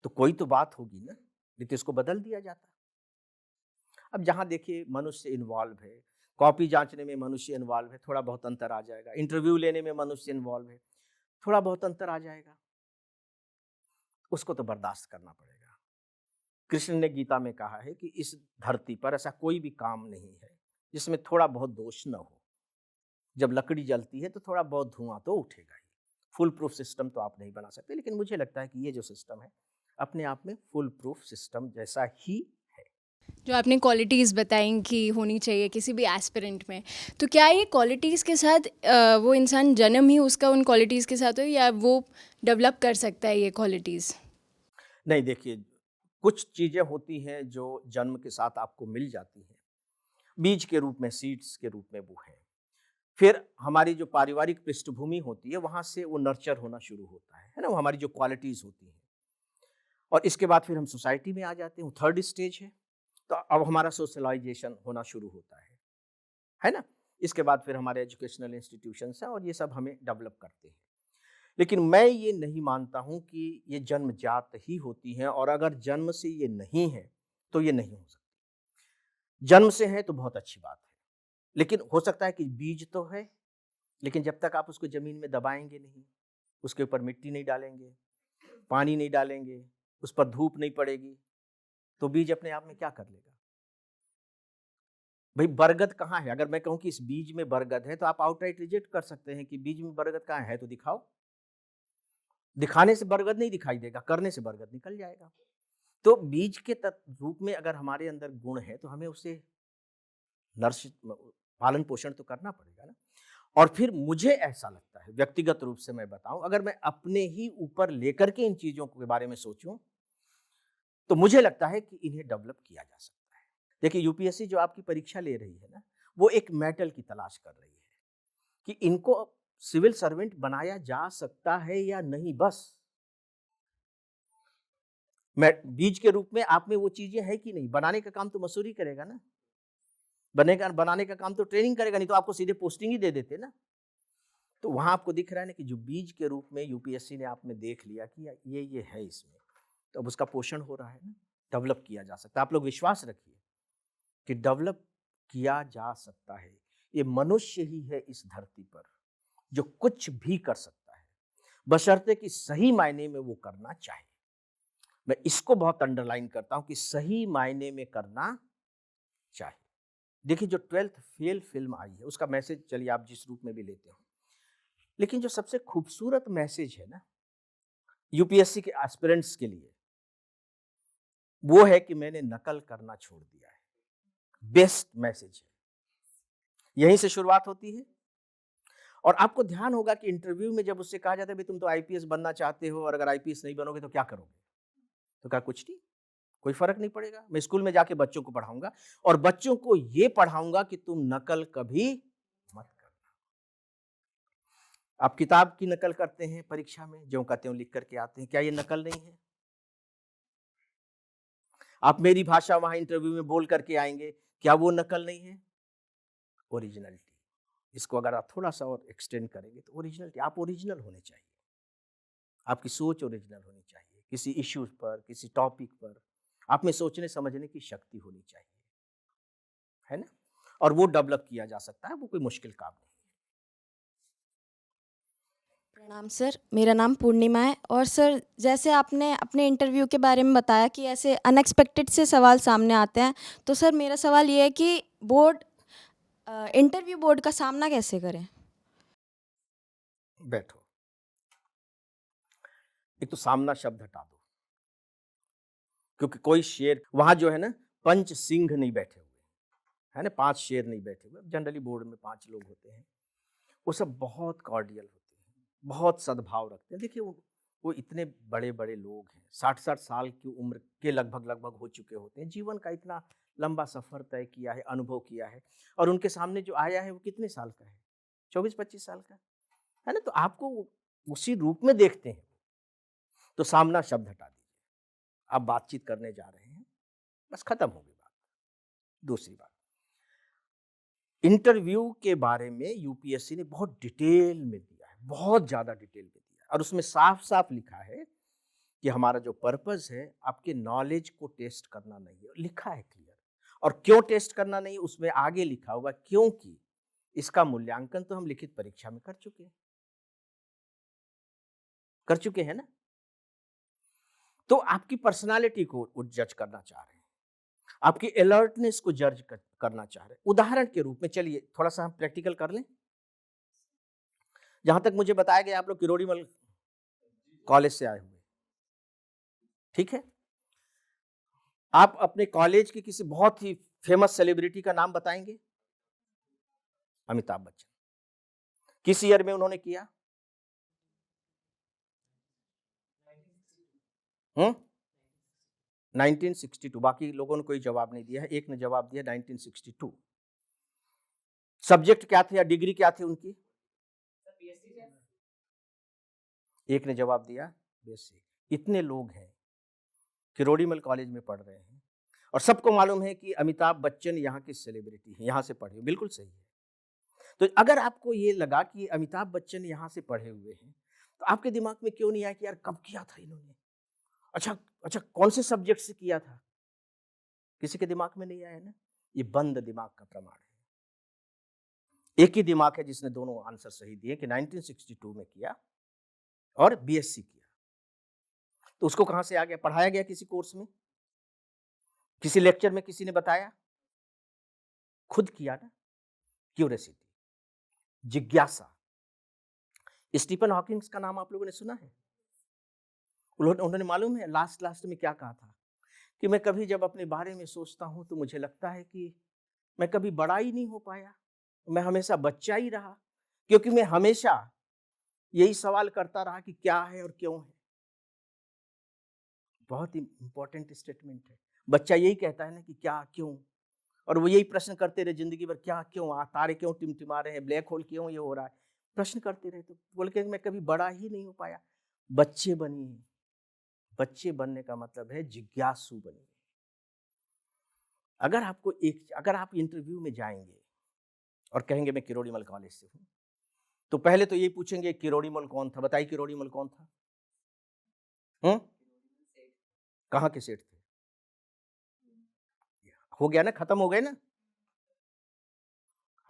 [SPEAKER 1] तो कोई तो बात होगी ना, नहीं तो इसको बदल दिया जाता। अब जहां देखिए मनुष्य इन्वॉल्व है, कॉपी जांचने में मनुष्य इन्वॉल्व है, थोड़ा बहुत अंतर आ जाएगा। इंटरव्यू लेने में मनुष्य इन्वॉल्व है, थोड़ा बहुत अंतर आ जाएगा। उसको तो बर्दाश्त करना पड़ेगा। कृष्ण ने गीता में कहा है कि इस धरती पर ऐसा कोई भी काम नहीं है जिसमें थोड़ा बहुत दोष न हो। जब लकड़ी जलती है तो थोड़ा बहुत धुआं तो उठेगा ही। फुल प्रूफ सिस्टम तो आप नहीं बना सकते, लेकिन मुझे लगता है कि ये जो सिस्टम है अपने आप में फुल प्रूफ सिस्टम जैसा ही है।
[SPEAKER 7] जो आपने क्वालिटीज़ बताई कि होनी चाहिए किसी भी एस्पिरेंट में, तो क्या ये क्वालिटीज़ के साथ वो इंसान जन्म ही उसका उन क्वालिटीज़ के साथ हो, या वो डेवलप कर सकता है ये क्वालिटीज़?
[SPEAKER 1] नहीं, देखिए कुछ चीजें होती हैं जो जन्म के साथ आपको मिल जाती हैं, बीज के रूप में, सीड्स के रूप में वो है। फिर हमारी जो पारिवारिक पृष्ठभूमि होती है वहां से वो नर्चर होना शुरू होता है ना, वो हमारी जो क्वालिटीज होती हैं। और इसके बाद फिर हम सोसाइटी में आ जाते हैं, थर्ड स्टेज है। तो अब हमारा सोशलाइजेशन होना शुरू होता है ना। इसके बाद फिर हमारे एजुकेशनल इंस्टीट्यूशंस हैं और ये सब हमें डेवलप करते हैं। लेकिन मैं ये नहीं मानता हूँ कि ये जन्मजात ही होती हैं, और अगर जन्म से ये नहीं है तो ये नहीं हो सकती। जन्म से है तो बहुत अच्छी बात है, लेकिन हो सकता है कि बीज तो है, लेकिन जब तक आप उसको जमीन में दबाएंगे नहीं, उसके ऊपर मिट्टी नहीं डालेंगे, पानी नहीं डालेंगे, उस पर धूप नहीं पड़ेगी, तो बीज अपने आप में क्या कर लेगा। भाई बरगद कहाँ है? अगर मैं कहूँ कि इस बीज में बरगद है तो आप आउटराइट रिजेक्ट कर सकते हैं कि बीज में बरगद कहाँ है, तो दिखाओ। दिखाने से बरगद नहीं दिखाई देगा, करने से बरगद निकल जाएगा। तो बीज के रूप में अगर हमारे अंदर गुण है तो हमें उसे नर्स पालन पोषण तो करना पड़ेगा ना। और फिर मुझे ऐसा लगता है, व्यक्तिगत रूप से मैं बताऊं, अगर मैं अपने ही ऊपर लेकर के इन चीजों के बारे में सोचूं तो मुझे लगता है कि इन्हें डेवलप किया जा सकता है। देखिए यूपीएससी जो आपकी परीक्षा ले रही है ना, वो एक मेटल की तलाश कर रही है कि इनको सिविल सर्वेंट बनाया जा सकता है या नहीं। बस मैं बीज के रूप में आप में वो चीजें है कि नहीं? बनाने का काम तो मसूरी करेगा ना, बनाने का काम तो ट्रेनिंग करेगा, नहीं तो आपको सीधे पोस्टिंग ही दे देते ना। तो वहां आपको दिख रहा है ना कि जो बीज के रूप में यूपीएससी ने आप में देख लिया कि ये है इसमें, तो अब उसका पोषण हो रहा है ना, डेवलप किया जा सकता है। आप लोग विश्वास रखिए कि डेवलप किया जा सकता है। ये मनुष्य ही है इस धरती पर जो कुछ भी कर सकता है, बशर्ते कि सही मायने में वो करना चाहे। मैं इसको बहुत अंडरलाइन करता हूं कि सही मायने में करना चाहे। देखिए, जो 12th फेल फिल्म आई है उसका मैसेज चलिए आप जिस रूप में भी लेते हो, लेकिन जो सबसे खूबसूरत मैसेज है ना यूपीएससी के एस्पिरेंट्स के लिए, वो है कि मैंने नकल करना छोड़ दिया है। बेस्ट मैसेज है, यहीं से शुरुआत होती है। और आपको ध्यान होगा कि इंटरव्यू में जब उससे कहा जाता है भाई तुम तो आईपीएस बनना चाहते हो और अगर आईपीएस नहीं बनोगे तो क्या करोगे, तो कहा कुछ नहीं, कोई फर्क नहीं पड़ेगा, मैं स्कूल में जाके बच्चों को पढ़ाऊंगा और बच्चों को ये पढ़ाऊंगा कि तुम नकल कभी मत करना। आप किताब की नकल करते हैं परीक्षा में, जो कहते हो लिख करके आते हैं, क्या ये नकल नहीं है? आप मेरी भाषा वहां इंटरव्यू में बोल करके आएंगे, क्या वो नकल नहीं है? ओरिजिनलिटी। इसको अगर आप थोड़ा सा और एक्सटेंड करेंगे तो ओरिजिनलिटी, आप ओरिजिनल होने चाहिए, आपकी सोच ओरिजिनल होनी चाहिए, किसी इश्यूज पर, किसी टॉपिक पर आप में सोचने समझने की शक्ति होनी चाहिए, है ना? और वो डेवलप किया जा सकता है, वो कोई मुश्किल काम नहीं है।
[SPEAKER 8] प्रणाम सर, मेरा नाम पूर्णिमा है। और सर, जैसे आपने अपने इंटरव्यू के बारे में बताया कि ऐसे अनएक्सपेक्टेड से सवाल सामने आते हैं, तो सर मेरा सवाल ये है कि इंटरव्यू बोर्ड का सामना कैसे करें?
[SPEAKER 1] बैठो, एक तो सामना शब्द हटा दो, क्योंकि कोई शेर वहां जो है ना, पंच सिंह नहीं बैठे हुए, है ना, 5 शेर नहीं बैठे हुए। जनरली बोर्ड में 5 लोग होते हैं, वो सब बहुत कॉर्डियल होते हैं, बहुत सद्भाव रखते हैं। देखिए वो इतने बड़े बड़े लोग हैं, 60-60 साल की उम्र के लगभग हो चुके होते हैं, जीवन का इतना लंबा सफर तय किया है, अनुभव किया है, और उनके सामने जो आया है वो कितने साल का है? 24-25 साल का है ना। तो आपको उसी रूप में देखते हैं, तो सामना शब्द हटा दीजिए। आप बातचीत करने जा रहे हैं, बस खत्म हो गई बात। दूसरी बात, इंटरव्यू के बारे में यूपीएससी ने बहुत डिटेल में दिया है, बहुत ज्यादा डिटेल में दिया है, और उसमें साफ साफ लिखा है कि हमारा जो पर्पस है आपके नॉलेज को टेस्ट करना नहीं है, लिखा है क्लियर। और क्यों टेस्ट करना नहीं, उसमें आगे लिखा होगा, क्योंकि इसका मूल्यांकन तो हम लिखित परीक्षा में कर चुके हैं ना। तो आपकी पर्सनालिटी को जज करना चाह रहे हैं, आपकी अलर्टनेस को जज करना चाह रहे हैं। उदाहरण के रूप में चलिए थोड़ा सा हम प्रैक्टिकल कर लें। जहां तक मुझे बताया गया आप लोग किरोड़ीमल कॉलेज से आए हुए, ठीक है? आप अपने कॉलेज की किसी बहुत ही फेमस सेलिब्रिटी का नाम बताएंगे? अमिताभ बच्चन। किस ईयर में उन्होंने किया? 1962। बाकी लोगों ने कोई जवाब नहीं दिया है, एक ने जवाब दिया 1962। सब्जेक्ट क्या थे या डिग्री क्या थी उनकी? एक ने जवाब दिया बीएससी। इतने लोग हैं, किरोड़ीमल कॉलेज में पढ़ रहे हैं, और सबको मालूम है कि अमिताभ बच्चन यहाँ की सेलिब्रिटी है, यहाँ से पढ़े, बिल्कुल सही है। तो अगर आपको ये लगा कि अमिताभ बच्चन यहाँ से पढ़े हुए हैं, तो आपके दिमाग में क्यों नहीं आया कि यार कब किया था इन्होंने? अच्छा कौन से सब्जेक्ट से किया था? किसी के दिमाग में नहीं आया ना। ये बंद दिमाग का प्रमाण है। एक ही दिमाग है जिसने दोनों आंसर सही दिए कि 1962 में किया और बीएससी किया। तो उसको कहां से आ गया? पढ़ाया गया किसी कोर्स में, किसी लेक्चर में किसी ने बताया? खुद किया ना। क्यूरियोसिटी, जिज्ञासा। स्टीफन हॉकिंग्स का नाम आप लोगों ने सुना है? उन्होंने मालूम है लास्ट में क्या कहा था कि मैं कभी जब अपने बारे में सोचता हूं तो मुझे लगता है कि मैं कभी बड़ा ही नहीं हो पाया, मैं हमेशा बच्चा ही रहा, क्योंकि मैं हमेशा यही सवाल करता रहा कि क्या है और क्यों है। बहुत इंपॉर्टेंट स्टेटमेंट है। बच्चा यही कहता है ना कि क्या क्यों, और वो यही प्रश्न करते रहे जिंदगी भर, क्या क्यों, तारे क्यों टिमटिमा रहे हैं, ब्लैक होल क्यों ये हो रहा है, प्रश्न करते रहे। तो बोल के मैं कभी बड़ा ही नहीं हो पाया, बच्चे बनिए, बच्चे बनने का मतलब है जिज्ञासु बनिए। अगर आप इंटरव्यू में जाएंगे और कहेंगे मैं किरोड़ीमल कॉलेज से हूँ, तो पहले तो ये पूछेंगे किरोड़ीमल कौन था, बताइए किरोड़ीमल कौन था? कहाँ के सेठ थे? हो गया ना, खत्म हो गए ना।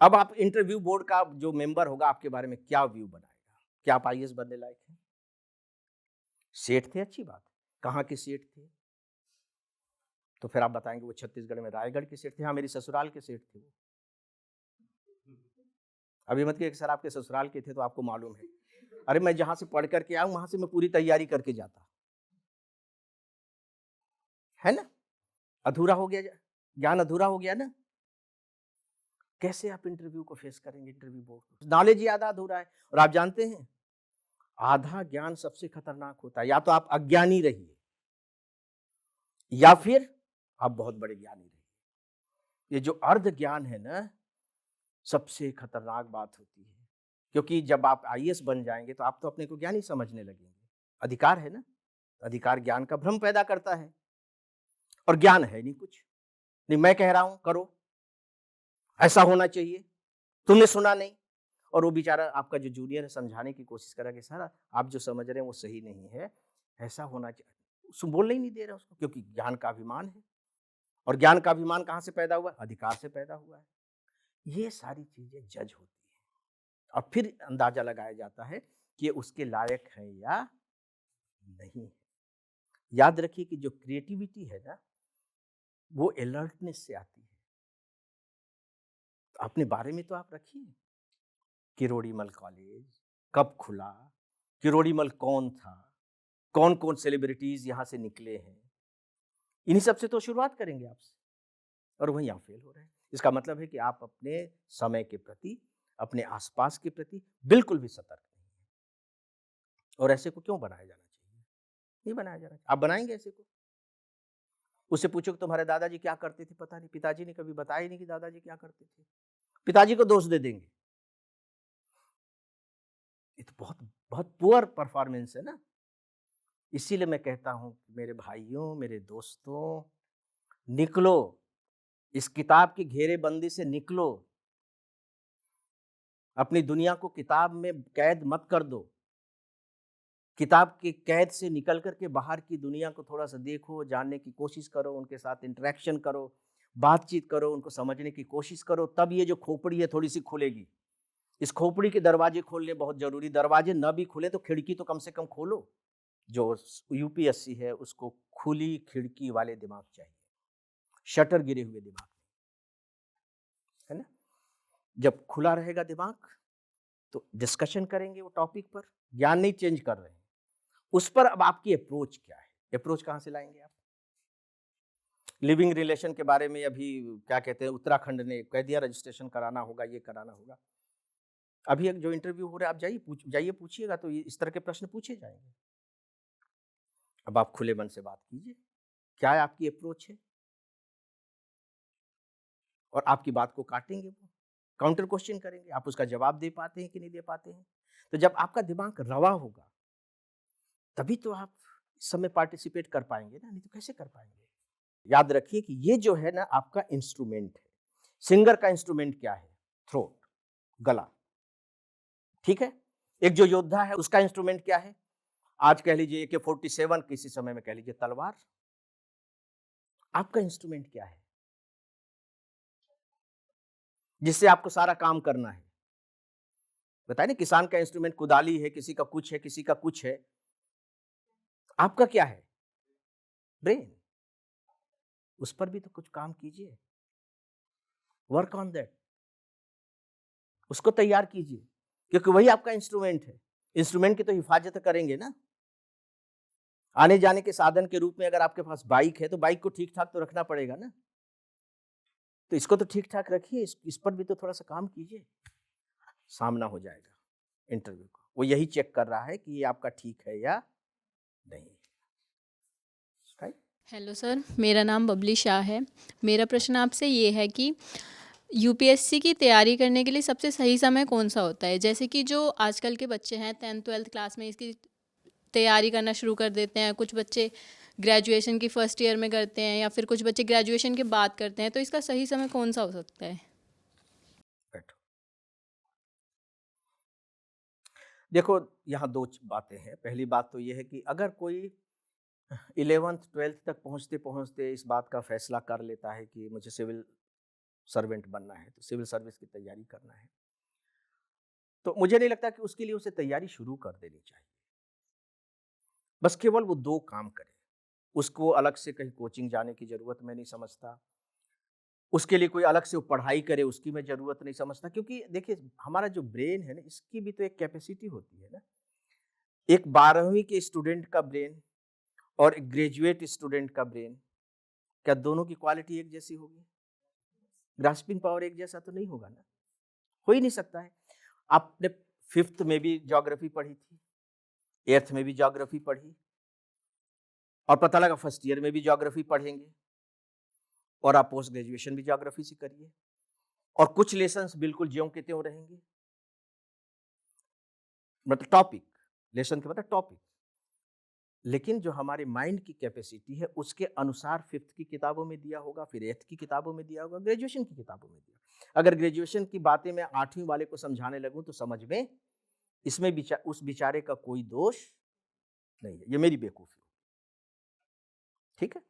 [SPEAKER 1] अब आप इंटरव्यू बोर्ड का जो मेंबर होगा आपके बारे में क्या व्यू बनाएगा? क्या आप आईएएस बनने लायक हैं? सेठ थे, अच्छी बात है। कहाँ के सेठ थे? तो फिर आप बताएंगे वो छत्तीसगढ़ में रायगढ़ के सेठ थे। हाँ, मेरी ससुराल के सेठ थे वो। अभी मत कि सर आपके ससुराल के थे तो आपको मालूम है। अरे मैं जहां से पढ़ करके आऊं वहां से मैं पूरी तैयारी करके जाता, है ना। अधूरा हो गया, ज्ञान अधूरा हो गया ना। कैसे आप इंटरव्यू को फेस करेंगे? इंटरव्यू बोर्ड, नॉलेज ही आधा अधूरा है। और आप जानते हैं आधा ज्ञान सबसे खतरनाक होता है। या तो आप अज्ञानी रहिए या फिर आप बहुत बड़े ज्ञानी रहिए। ये जो अर्ध ज्ञान है ना, सबसे खतरनाक बात होती है। क्योंकि जब आप आईएएस बन जाएंगे तो आप तो अपने को ज्ञानी समझने लगेंगे। अधिकार है ना, अधिकार ज्ञान का भ्रम पैदा करता है और ज्ञान है नहीं कुछ। नहीं, मैं कह रहा हूं करो, ऐसा होना चाहिए, तुमने सुना नहीं। और वो बेचारा आपका जो जूनियर है समझाने की कोशिश करा कि सर आप जो समझ रहे हैं वो सही नहीं है, ऐसा होना चाहिए। उसको बोलने ही नहीं दे रहा उसको, क्योंकि ज्ञान का अभिमान है। और ज्ञान का अभिमान कहाँ से पैदा हुआ? अधिकार से पैदा हुआ है। ये सारी चीजें जज होती है और फिर अंदाजा लगाया जाता है कि ये उसके लायक है या नहीं है। याद रखिए कि जो क्रिएटिविटी है ना, वो अलर्टनेस से आती है। तो अपने बारे में तो आप रखिए, किरोड़ीमल कॉलेज कब खुला, किरोड़ीमल कौन था, कौन कौन सेलिब्रिटीज यहाँ से निकले हैं, इन्हीं सब से तो शुरुआत करेंगे आपसे। और वहीं आप फेल हो रहे हैं। इसका मतलब है कि आप अपने समय के प्रति, अपने आसपास के प्रति बिल्कुल भी सतर्क नहीं है। और ऐसे को क्यों बनाया जाना चाहिए? नहीं बनाया जाना चाहिए। आप बनाएंगे ऐसे को? उससे पूछो कि तुम्हारे दादाजी क्या करते थे, पता नहीं, पिताजी ने कभी बताया ही नहीं कि दादाजी क्या करते थे। पिताजी को दोष दे देंगे। ये तो बहुत बहुत पुअर परफॉर्मेंस है ना। इसीलिए मैं कहता हूं मेरे भाइयों, मेरे दोस्तों, निकलो इस किताब की घेरेबंदी से, निकलो। अपनी दुनिया को किताब में कैद मत कर दो। किताब की कैद से निकल करके बाहर की दुनिया को थोड़ा सा देखो, जानने की कोशिश करो, उनके साथ इंटरेक्शन करो, बातचीत करो, उनको समझने की कोशिश करो। तब ये जो खोपड़ी है थोड़ी सी खुलेगी। इस खोपड़ी के दरवाजे खोलने बहुत जरूरी। दरवाजे न भी खुले तो खिड़की तो कम से कम खोलो। जो यूपीएससी है उसको खुली खिड़की वाले दिमाग चाहिए, शटर गिरे हुए दिमाग, है ना। जब खुला रहेगा दिमाग तो डिस्कशन करेंगे वो टॉपिक पर, ज्ञान नहीं चेंज कर रहे हैं उस पर। अब आपकी अप्रोच क्या है? अप्रोच कहाँ से लाएंगे आप? लिविंग रिलेशन के बारे में अभी क्या कहते हैं, उत्तराखंड ने कह दिया रजिस्ट्रेशन कराना होगा, ये कराना होगा। अभी एक जो इंटरव्यू हो रहा है आप जाइए पूछिएगा तो इस तरह के प्रश्न पूछे जाएंगे। अब आप खुले मन से बात कीजिए, क्या है आपकी अप्रोच है, और आपकी बात को काटेंगे वो, काउंटर क्वेश्चन करेंगे, आप उसका जवाब दे पाते हैं कि नहीं दे पाते हैं। तो जब आपका दिमाग रवा होगा तभी तो आप इस समय पार्टिसिपेट कर पाएंगे ना, नहीं तो कैसे कर पाएंगे। याद रखिए कि ये जो है ना आपका इंस्ट्रूमेंट है। सिंगर का इंस्ट्रूमेंट क्या है? थ्रोट, गला, ठीक है। एक जो योद्धा है उसका इंस्ट्रूमेंट क्या है? आज कह लीजिए AK-47, किसी समय में कह लीजिए तलवार। आपका इंस्ट्रूमेंट क्या है जिससे आपको सारा काम करना है? बताइए ना, किसान का इंस्ट्रूमेंट कुदाली है, किसी का कुछ है, किसी का कुछ है। आपका क्या है? ब्रेन। उस पर भी तो कुछ काम कीजिए, वर्क ऑन दैट, उसको तैयार कीजिए, क्योंकि वही आपका इंस्ट्रूमेंट है। इंस्ट्रूमेंट की तो हिफाजत करेंगे ना। आने जाने के साधन के रूप में अगर आपके पास बाइक है तो बाइक को ठीक ठाक तो रखना पड़ेगा ना। तो इसको तो ठीक ठाक रखिए, इस पर भी तो थोड़ा सा काम कीजिए। सामना हो जाएगा इंटरव्यू को, वो यही चेक कर रहा है कि ये आपका ठीक है या नहीं। राइट।
[SPEAKER 7] हेलो सर, मेरा नाम बबली शाह है। मेरा प्रश्न आपसे ये है कि यूपीएससी की तैयारी करने के लिए सबसे सही समय कौन सा होता है? जैसे कि जो आजकल के बच्चे हैं 10th 12th क्लास में इसकी तैयारी करना शुरू कर देते हैं, कुछ बच्चे ग्रेजुएशन की फर्स्ट ईयर में करते हैं या फिर कुछ बच्चे ग्रेजुएशन के बाद करते हैं, तो इसका सही समय कौन सा हो सकता है?
[SPEAKER 1] बैठो। देखो, यहाँ दो बातें हैं। पहली बात तो ये है कि अगर कोई 11th 12th तक पहुँचते पहुँचते इस बात का फैसला कर लेता है कि मुझे सिविल सर्वेंट बनना है, तो सिविल सर्विस की तैयारी करना है, तो मुझे नहीं लगता कि उसके लिए उसे तैयारी शुरू कर देनी चाहिए। बस केवल वो 2 काम करे। उसको अलग से कहीं कोचिंग जाने की ज़रूरत मैं नहीं समझता। उसके लिए कोई अलग से वो पढ़ाई करे, उसकी मैं ज़रूरत नहीं समझता, क्योंकि देखिए हमारा जो ब्रेन है ना, इसकी भी तो एक कैपेसिटी होती है ना। एक 12वीं के स्टूडेंट का ब्रेन और एक ग्रेजुएट स्टूडेंट का ब्रेन, क्या दोनों की क्वालिटी एक जैसी होगी? ग्रास्पिंग पावर एक जैसा तो नहीं होगा ना, हो ही नहीं सकता है। आपने 5th में भी ज्योग्राफी पढ़ी थी, 8th में भी ज्योग्राफी पढ़ी, और पता लगा फर्स्ट ईयर में भी ज्योग्राफी पढ़ेंगे, और आप पोस्ट ग्रेजुएशन भी ज्योग्राफी से करिए, और कुछ लेसन्स बिल्कुल ज्यों के त्यों रहेंगे। मतलब टॉपिक, लेसन का मतलब टॉपिक, लेकिन जो हमारे माइंड की कैपेसिटी है उसके अनुसार 5th की किताबों में दिया होगा, फिर 8th की किताबों में दिया होगा, ग्रेजुएशन की किताबों में दिया। अगर ग्रेजुएशन की बातें मैं 8वीं वाले को समझाने लगूं तो समझ में इसमें उस बेचारे का कोई दोष नहीं है, ये मेरी बेवकूफ़ी। ठीक है,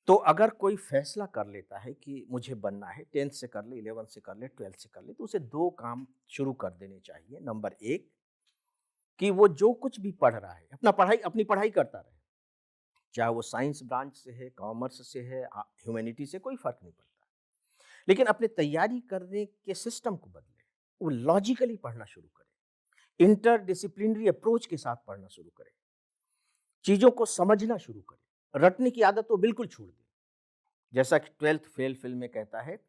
[SPEAKER 1] तो अगर कोई फैसला कर लेता है कि मुझे बनना है, 10th से कर ले, 11th से कर ले, 12th से कर ले, तो उसे 2 काम शुरू कर देने चाहिए। नंबर 1 कि वो जो कुछ भी पढ़ रहा है अपनी पढ़ाई करता रहे, चाहे वो साइंस ब्रांच से है, कॉमर्स से है, ह्यूमैनिटी से, कोई फर्क नहीं पड़ता, लेकिन अपने तैयारी करने के सिस्टम को बदले, वो लॉजिकली पढ़ना शुरू करे, इंटर डिसिप्लिनरी अप्रोच के साथ पढ़ना शुरू करे, चीजों को समझना शुरू करे, रटने की आदत तो बिल्कुल छोड़ दे। जैसा कि 12th फेल फिल्म में कहता है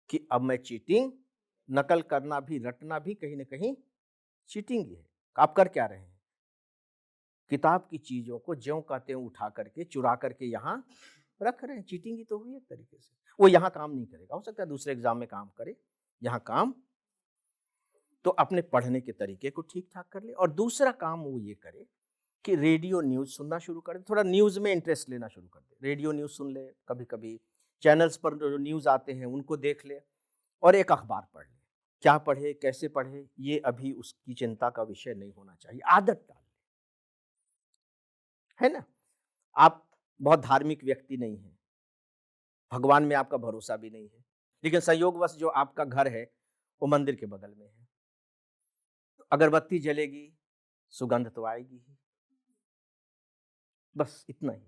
[SPEAKER 1] कि अब मैं चीटिंग, नकल करना भी, रटना भी कहीं ना कहीं चीटिंग ही है। आप कर क्या रहे हैं? किताब की चीजों को ज्यों का त्यों उठा करके, चुरा करके यहाँ रख रहे हैं। चीटिंग ही तो हुई एक तरीके से। वो यहाँ काम नहीं करेगा, हो सकता है दूसरे एग्जाम में काम करे, यहाँ काम। तो अपने पढ़ने के तरीके को ठीक ठाक कर ले, और दूसरा काम वो ये करे कि रेडियो न्यूज़ सुनना शुरू कर दे, थोड़ा न्यूज़ में इंटरेस्ट लेना शुरू कर दे। रेडियो न्यूज़ सुन ले, कभी कभी चैनल्स पर जो न्यूज़ आते हैं उनको देख ले, और एक अखबार पढ़ ले। क्या पढ़े, कैसे पढ़े, ये अभी उसकी चिंता का विषय नहीं होना चाहिए, आदत डाल ले, है ना। आप बहुत धार्मिक व्यक्ति नहीं हैं, भगवान में आपका भरोसा भी नहीं है, लेकिन संयोगवश जो आपका घर है वो मंदिर के बगल में है, तो अगरबत्ती जलेगी, सुगंध तो आएगी ही, बस इतना ही।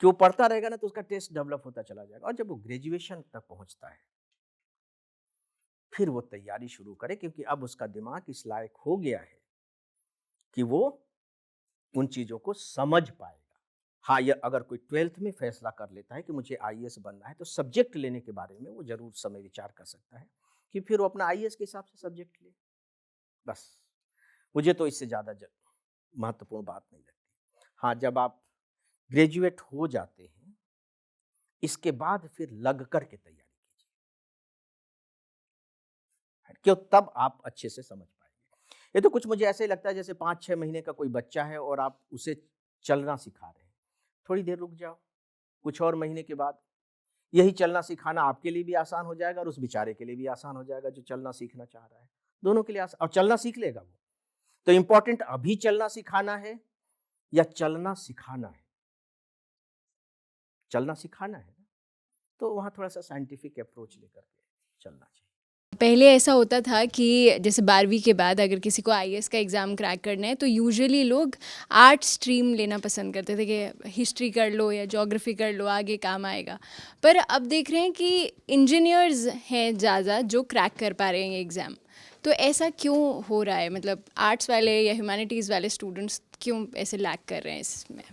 [SPEAKER 1] कि वो पढ़ता रहेगा ना तो उसका टेस्ट डेवलप होता चला जाएगा, और जब वो ग्रेजुएशन तक पहुंचता है फिर वो तैयारी शुरू करे, क्योंकि अब उसका दिमाग इस लायक हो गया है कि वो उन चीजों को समझ पाएगा। हाँ, ये अगर कोई 12th में फैसला कर लेता है कि मुझे आईएएस बनना है, तो सब्जेक्ट लेने के बारे में वो जरूर समय विचार कर सकता है कि फिर वो अपना आईएएस के हिसाब से सब्जेक्ट ले। बस मुझे तो इससे ज़्यादा महत्वपूर्ण बात नहीं लगती। हाँ, जब आप ग्रेजुएट हो जाते हैं, इसके बाद फिर लग कर के तैयारी कीजिए, क्यों, तब आप अच्छे से समझ पाएंगे। ये तो कुछ मुझे ऐसे ही लगता है जैसे 5-6 महीने का कोई बच्चा है और आप उसे चलना सिखा रहे हैं। थोड़ी देर रुक जाओ, कुछ और महीने के बाद यही चलना सिखाना आपके लिए भी आसान हो जाएगा और उस बेचारे के लिए भी आसान हो जाएगा जो चलना सीखना चाह रहा है। दोनों के लिए आसान, और चलना सीख लेगा वो। तो इंपॉर्टेंट अभी चलना सिखाना है या चलना सिखाना है? चलना सिखाना है ना, तो वहाँ थोड़ा सा साइंटिफिक अप्रोच लेकर के चलना चाहिए।
[SPEAKER 7] पहले ऐसा होता था कि जैसे 12वीं के बाद अगर किसी को आईएएस का एग्ज़ाम क्रैक करना है तो यूजुअली लोग आर्ट स्ट्रीम लेना पसंद करते थे कि हिस्ट्री कर लो या ज्योग्राफी कर लो, आगे काम आएगा। पर अब देख रहे हैं कि इंजीनियर्स हैं ज़्यादा जो क्रैक कर पा रहे हैं ये एग्ज़ाम। तो ऐसा क्यों हो रहा है? मतलब आर्ट्स वाले या ह्यूमैनिटीज़ वाले स्टूडेंट्स क्यों ऐसे लैक कर रहे हैं इसमें?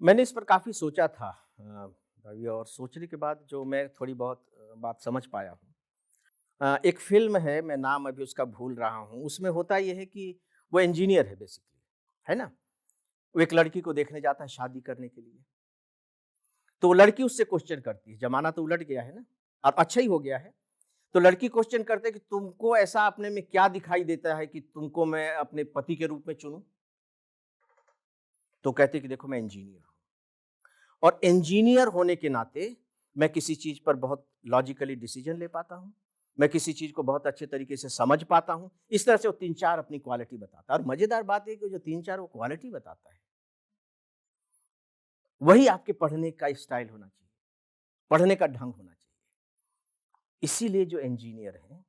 [SPEAKER 1] मैंने इस पर काफ़ी सोचा था अभी, और सोचने के बाद जो मैं थोड़ी बहुत बात समझ पाया हूँ। एक फिल्म है, मैं नाम अभी उसका भूल रहा हूँ, उसमें होता ये है कि वो इंजीनियर है बेसिकली, है ना। वो एक लड़की को देखने जाता है शादी करने के लिए, तो वो लड़की उससे क्वेश्चन करती है, जमाना तो उलट गया है ना, और अच्छा ही हो गया है। तो लड़की क्वेश्चन करते कि तुमको ऐसा अपने में क्या दिखाई देता है कि तुमको मैं अपने पति के रूप में चुनूं? तो कहते कि देखो मैं इंजीनियर हूं, और इंजीनियर होने के नाते मैं किसी चीज पर बहुत लॉजिकली डिसीजन ले पाता हूं, मैं किसी चीज को बहुत अच्छे तरीके से समझ पाता हूं। इस तरह से वो 3-4 अपनी क्वालिटी बताता है। और मजेदार बात है कि जो 3-4 वो क्वालिटी बताता है, वही आपके पढ़ने का स्टाइल होना चाहिए, पढ़ने का ढंग होना चाहिए। इसीलिए जो इंजीनियर हैं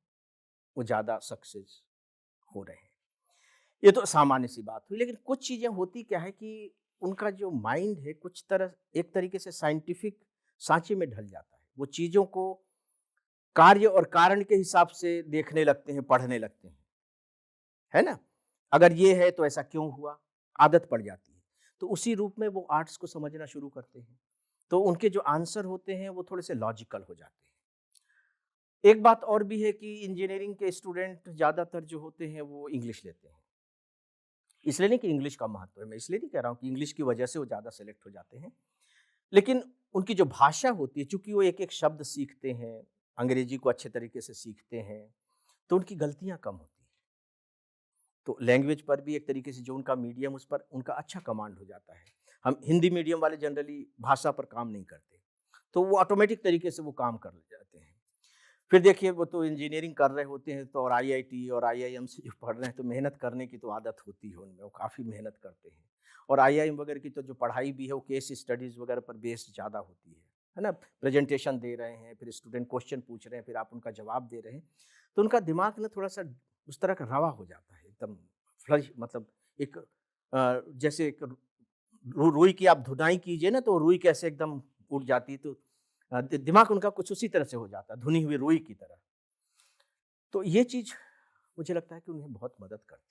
[SPEAKER 1] वो ज्यादा सक्सेस हो रहे हैं। ये तो सामान्य सी बात हुई, लेकिन कुछ चीजें होती क्या है कि उनका जो माइंड है कुछ तरह एक तरीके से साइंटिफिक सांचे में ढल जाता है। वो चीजों को कार्य और कारण के हिसाब से देखने लगते हैं, पढ़ने लगते हैं, है ना? अगर ये है तो ऐसा क्यों हुआ, आदत पड़ जाती है। तो उसी रूप में वो आर्ट्स को समझना शुरू करते हैं। तो उनके जो आंसर होते हैं वो थोड़े से लॉजिकल हो जाते हैं। एक बात और भी है कि इंजीनियरिंग के स्टूडेंट ज़्यादातर जो होते हैं वो इंग्लिश लेते हैं। इसलिए नहीं कि इंग्लिश का महत्व है, मैं इसलिए नहीं कह रहा हूँ कि इंग्लिश की वजह से वो ज़्यादा सेलेक्ट हो जाते हैं, लेकिन उनकी जो भाषा होती है, चूंकि वो एक एक शब्द सीखते हैं, अंग्रेजी को अच्छे तरीके से सीखते हैं, तो उनकी गलतियां कम होती हैं। तो लैंग्वेज पर भी एक तरीके से जो उनका मीडियम, उस पर उनका अच्छा कमांड हो जाता है। हम हिंदी मीडियम वाले जनरली भाषा पर काम नहीं करते, तो वो ऑटोमेटिक तरीके से वो काम कर जाते हैं। फिर देखिए वो तो इंजीनियरिंग कर रहे होते हैं, तो और आईआईटी और आईआईएम से जो पढ़ रहे हैं, तो मेहनत करने की तो आदत होती है उनमें, वो काफ़ी मेहनत करते हैं। और आईआईएम वगैरह की तो जो पढ़ाई भी है वो केस स्टडीज़ वगैरह पर बेस्ड ज़्यादा होती है ना? प्रेजेंटेशन दे रहे हैं, फिर स्टूडेंट क्वेश्चन पूछ रहे हैं, फिर आप उनका जवाब दे रहे हैं, तो उनका दिमाग ना थोड़ा सा उस तरह का रवा हो जाता है, एकदम फ्लश, मतलब एक जैसे एक रुई की आप धुनाई कीजिए ना, तो रुई कैसे एकदम उड़ जाती है, तो दिमाग उनका कुछ उसी तरह से हो जाता है, धुनी हुई रुई की तरह। तो ये चीज़ मुझे लगता है कि उन्हें बहुत मदद करती है।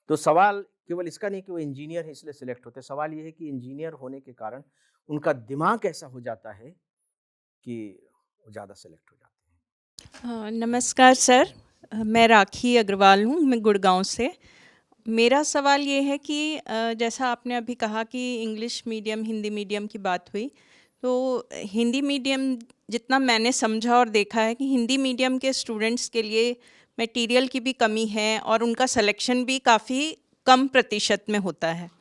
[SPEAKER 1] तो सवाल केवल इसका नहीं कि वो इंजीनियर है इसलिए सिलेक्ट होते हैं, सवाल ये है कि इंजीनियर होने के कारण उनका दिमाग ऐसा हो जाता है कि वो ज़्यादा सिलेक्ट हो जाते हैं।
[SPEAKER 9] नमस्कार सर, मैं राखी अग्रवाल हूँ, मैं गुड़गांव से। मेरा सवाल ये है कि जैसा आपने अभी कहा कि इंग्लिश मीडियम हिंदी मीडियम की बात हुई, तो हिंदी मीडियम जितना मैंने समझा और देखा है कि हिंदी मीडियम के स्टूडेंट्स के लिए मटेरियल की भी कमी है और उनका सिलेक्शन भी काफ़ी कम प्रतिशत में होता है।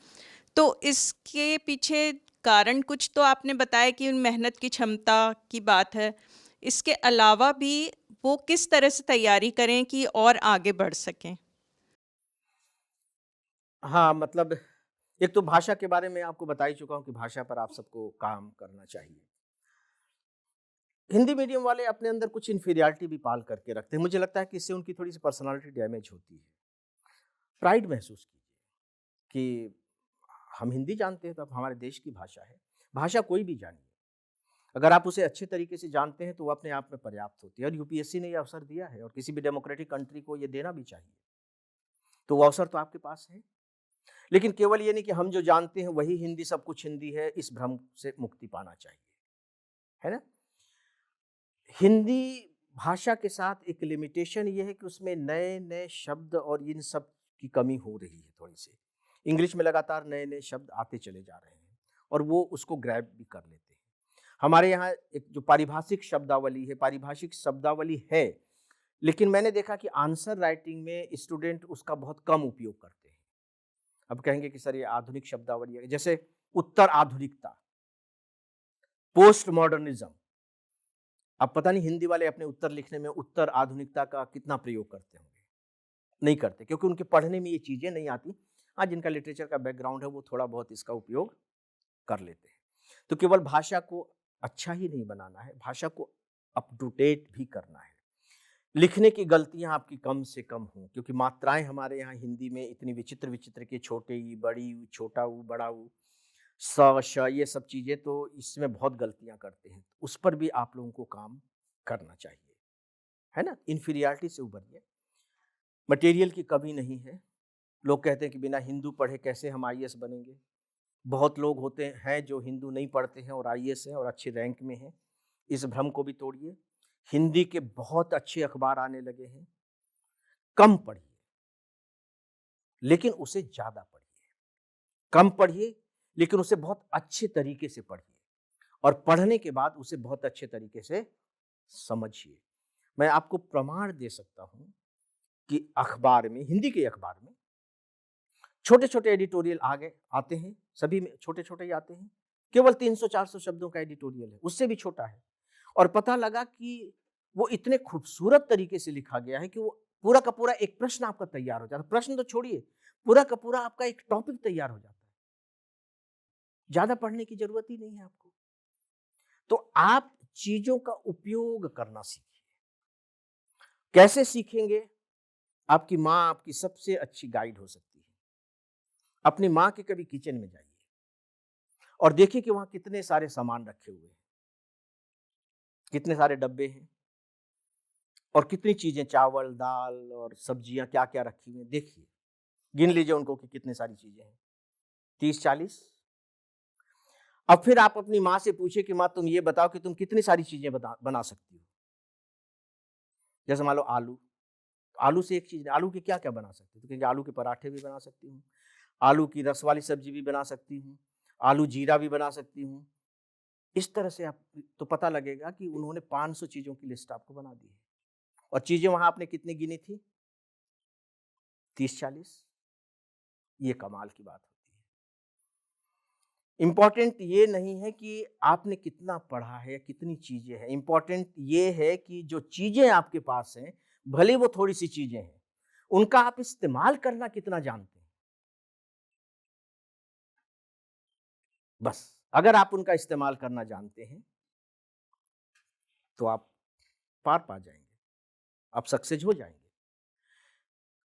[SPEAKER 9] तो इसके पीछे कारण कुछ तो आपने बताया कि उन मेहनत की क्षमता की बात है, इसके अलावा भी वो किस तरह से तैयारी करें कि और आगे बढ़ सकें?
[SPEAKER 1] हाँ, मतलब एक तो भाषा के बारे में आपको बता ही चुका हूँ कि भाषा पर आप सबको काम करना चाहिए। हिंदी मीडियम वाले अपने अंदर कुछ इन्फीरियरिटी भी पाल करके रखते हैं। मुझे लगता है कि इससे उनकी थोड़ी सी पर्सनालिटी डैमेज होती है। प्राइड महसूस कीजिए कि हम हिंदी जानते हैं तो अब हमारे देश की भाषा है। भाषा कोई भी जानिए, अगर आप उसे अच्छे तरीके से जानते हैं तो वो अपने आप में पर्याप्त होती है, और यूपीएससी ने ये अवसर दिया है और किसी भी डेमोक्रेटिक कंट्री को ये देना भी चाहिए। तो वो अवसर तो आपके पास है, लेकिन केवल ये नहीं कि हम जो जानते हैं वही हिंदी, सब कुछ हिंदी है, इस भ्रम से मुक्ति पाना चाहिए, है ना? हिंदी भाषा के साथ एक लिमिटेशन ये है कि उसमें नए नए शब्द और इन सब की कमी हो रही है थोड़ी सी। इंग्लिश में लगातार नए नए शब्द आते चले जा रहे हैं और वो उसको ग्रैब भी कर लेते हैं। हमारे यहाँ एक जो पारिभाषिक शब्दावली है, लेकिन मैंने देखा कि आंसर राइटिंग में स्टूडेंट उसका बहुत कम उपयोग करते हैं। अब कहेंगे कि सर ये आधुनिक शब्दावली है, जैसे उत्तर आधुनिकता, पोस्ट मॉडर्निज्म। अब पता नहीं हिंदी वाले अपने उत्तर लिखने में उत्तर आधुनिकता का कितना प्रयोग करते होंगे। नहीं करते, क्योंकि उनके पढ़ने में ये चीजें नहीं आती। आज जिनका लिटरेचर का बैकग्राउंड है वो थोड़ा बहुत इसका उपयोग कर लेते हैं। तो केवल भाषा को अच्छा ही नहीं बनाना है, भाषा को अप टू डेट भी करना है। लिखने की गलतियां आपकी कम से कम हों, क्योंकि मात्राएं हमारे यहाँ हिंदी में इतनी विचित्र विचित्र की, छोटे ई, बड़ी ऊ, छोटा ऊ, बड़ा ऊ, स श, ये सब चीजें, तो इसमें बहुत गलतियां करते हैं। उस पर भी आप लोगों को काम करना चाहिए, है ना? इन्फीरियरिटी से उभरिए। मटेरियल की कमी नहीं है। लोग कहते हैं कि बिना हिंदू पढ़े कैसे हम आईएएस बनेंगे। बहुत लोग होते हैं जो हिंदू नहीं पढ़ते हैं और आईएएस हैं और अच्छे रैंक में हैं। इस भ्रम को भी तोड़िए। हिंदी के बहुत अच्छे अखबार आने लगे हैं। कम पढ़िए, लेकिन उसे ज्यादा पढ़िए। कम पढ़िए, लेकिन उसे बहुत अच्छे तरीके से पढ़िए, और पढ़ने के बाद उसे बहुत अच्छे तरीके से समझिए। मैं आपको प्रमाण दे सकता हूं कि अखबार में, हिंदी के अखबार में छोटे छोटे एडिटोरियल आते हैं, सभी में छोटे छोटे ही आते हैं, केवल 300-400 शब्दों का एडिटोरियल है, उससे भी छोटा है। और पता लगा कि वो इतने खूबसूरत तरीके से लिखा गया है कि वो पूरा का पूरा एक प्रश्न आपका तैयार हो जाता है। प्रश्न तो छोड़िए, पूरा का पूरा आपका एक टॉपिक तैयार हो जाता है। ज्यादा पढ़ने की जरूरत ही नहीं है आपको। तो आप चीजों का उपयोग करना सीखिए। कैसे सीखेंगे? आपकी माँ आपकी सबसे अच्छी गाइड हो सकती है। अपनी माँ के कभी किचन में जाइए और देखिए कि वहां कितने सारे सामान रखे हुए हैं, कितने सारे डब्बे हैं और कितनी चीजें, चावल, दाल और सब्जियां क्या क्या रखी हुई हैं। देखिए, गिन लीजिए उनको कि कितनी सारी चीजें हैं, 30-40। अब फिर आप अपनी माँ से पूछिए कि माँ तुम ये बताओ कि तुम कितनी सारी चीजें बना सकती हो। जैसे मान लो आलू से एक चीज, आलू के क्या क्या बना सकती हो? क्योंकि आलू के पराठे भी बना सकती हूँ, आलू की रस वाली सब्जी भी बना सकती हूँ, आलू जीरा भी बना सकती हूँ। इस तरह से आप तो पता लगेगा कि उन्होंने 500 चीजों की लिस्ट आपको बना दी है। और चीजें वहां आपने कितनी गिनी थी? 30-40। ये कमाल की बात होती है। इंपॉर्टेंट ये नहीं है कि आपने कितना पढ़ा है, कितनी चीजें हैं। इंपॉर्टेंट ये है कि जो चीजें आपके पास हैं, भले वो थोड़ी सी चीजें हैं, उनका आप इस्तेमाल करना कितना जानते हैं। बस अगर आप उनका इस्तेमाल करना जानते हैं तो आप पार पा जाएंगे, आप सक्सेस हो जाएंगे।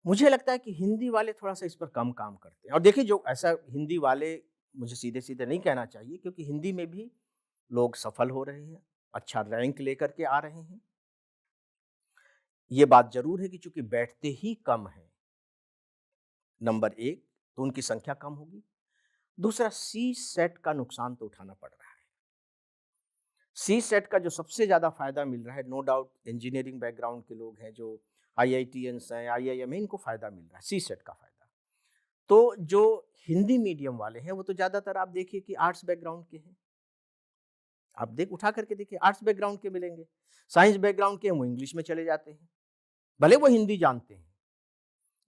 [SPEAKER 1] मुझे लगता है कि हिंदी वाले थोड़ा सा इस पर कम काम करते हैं। और देखिए, जो ऐसा हिंदी वाले, मुझे सीधे सीधे नहीं कहना चाहिए, क्योंकि हिंदी में भी लोग सफल हो रहे हैं, अच्छा रैंक लेकर के आ रहे हैं। ये बात जरूर है कि चूंकि बैठते ही कम है, नंबर 1 तो उनकी संख्या कम होगी। दूसरा, सी सेट का नुकसान तो उठाना पड़ रहा है। सी सेट का जो सबसे ज्यादा फायदा मिल रहा है, नो डाउट इंजीनियरिंग बैकग्राउंड के लोग हैं, जो IITians हैं, IIM है, इनको फायदा मिल रहा है सी सेट का फायदा। तो जो हिंदी मीडियम वाले हैं वो तो ज्यादातर आप देखिए कि आर्ट्स बैकग्राउंड के हैं। आप उठा करके देखिए, आर्ट्स बैकग्राउंड के मिलेंगे। साइंस बैकग्राउंड के हैं, वो इंग्लिश में चले जाते हैं, भले वो हिंदी जानते हैं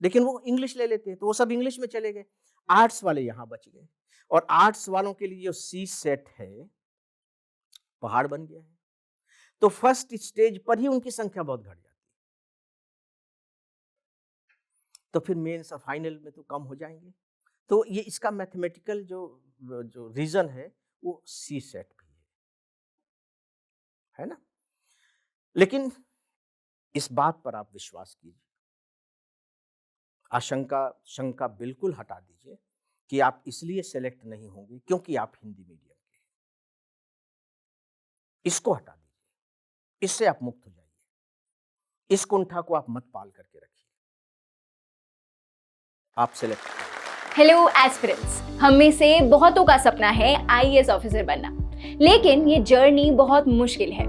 [SPEAKER 1] लेकिन वो इंग्लिश ले लेते हैं, तो वो सब इंग्लिश में चले गए। आर्ट्स वाले यहां बच गए। और आर्ट्स वालों के लिए जो सी सेट है, पहाड़ बन गया है। तो फर्स्ट स्टेज पर ही उनकी संख्या बहुत घट जाती है, तो फिर मेंस और फाइनल में तो कम हो जाएंगे। तो ये इसका मैथमेटिकल जो रीजन है वो सी सेट भी है ना। लेकिन इस बात पर आप विश्वास कीजिए, शंका बिल्कुल हटा दीजिए कि आप इसलिए सेलेक्ट नहीं होंगे क्योंकि आप हिंदी मीडियम के हैं। इसको हटा दीजिए, इससे आप मुक्त हो जाइए। इस कुंठा को आप मत पाल करके रखिए, आप सेलेक्ट करिए।
[SPEAKER 10] हेलो एस्पिरेंट्स, हम में से बहुतों का सपना है IAS ऑफिसर बनना, लेकिन ये जर्नी बहुत मुश्किल है।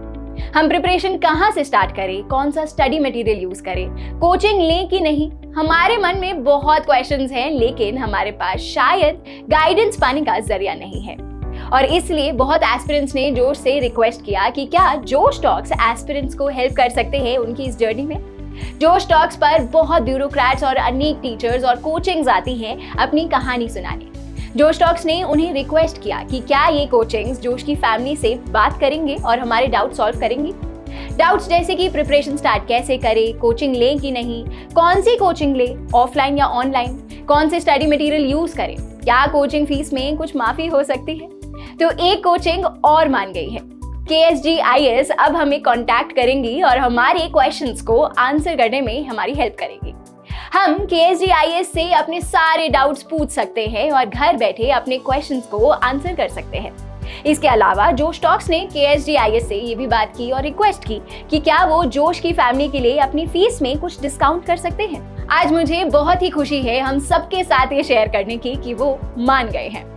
[SPEAKER 10] हम प्रिपरेशन कहाँ से स्टार्ट करें, कौन सा स्टडी मटेरियल यूज करें, कोचिंग लें कि नहीं, हमारे मन में बहुत क्वेश्चंस हैं, लेकिन हमारे पास शायद गाइडेंस पाने का जरिया नहीं है। और इसलिए बहुत एस्पिरेंट्स ने जोश से रिक्वेस्ट किया कि क्या जोश टॉक्स एस्पिरेंट्स को हेल्प कर सकते हैं उनकी इस जर्नी में। जोश टॉक्स पर बहुत ब्यूरोक्रेट्स और अनेक टीचर्स और कोचिंग्स आती हैं अपनी कहानी सुनाने। जोश टॉक्स ने उन्हें रिक्वेस्ट किया कि क्या ये कोचिंग्स जोश की फैमिली से बात करेंगे और हमारे डाउट सॉल्व करेंगी। डाउट्स जैसे कि प्रिपरेशन स्टार्ट कैसे करें, कोचिंग लें कि नहीं, कौन सी कोचिंग लें, ऑफलाइन या ऑनलाइन, कौन से स्टडी मटेरियल यूज करें, क्या कोचिंग फीस में कुछ माफी हो सकती है। तो एक कोचिंग और मान गई है, KSG IAS अब हमें कांटेक्ट करेंगी और हमारे क्वेश्चंस को आंसर करने में हमारी हेल्प करेंगी। हम KSG IAS से अपने सारे डाउट्स पूछ सकते हैं और घर बैठे अपने क्वेश्चंस को आंसर कर सकते हैं। इसके अलावा जोश टॉक्स ने KSG IAS से ये भी बात की और रिक्वेस्ट की कि क्या वो जोश की फैमिली के लिए अपनी फीस में कुछ डिस्काउंट कर सकते हैं। आज मुझे बहुत ही खुशी है हम सबके साथ ये शेयर करने की कि वो मान गए हैं।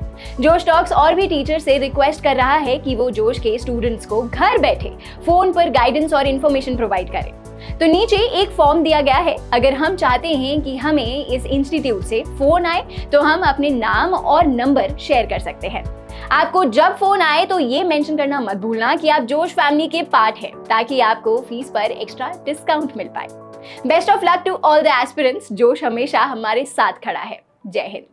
[SPEAKER 10] जोश टॉक्स और भी टीचर से रिक्वेस्ट कर रहा है कि वो जोश के स्टूडेंट्स को घर बैठे फोन पर गाइडेंस और इन्फॉर्मेशन प्रोवाइड करें। तो नीचे एक फॉर्म दिया गया है, अगर हम चाहते हैं कि हमें इस इंस्टीट्यूट से फोन आए तो हम अपने नाम और नंबर शेयर कर सकते हैं। आपको जब फोन आए तो ये मेंशन करना मत भूलना कि आप जोश फैमिली के पार्ट हैं, ताकि आपको फीस पर एक्स्ट्रा डिस्काउंट मिल पाए। Best of luck to all the aspirants. जोश हमेशा हमारे साथ खड़ा है। जय हिंद।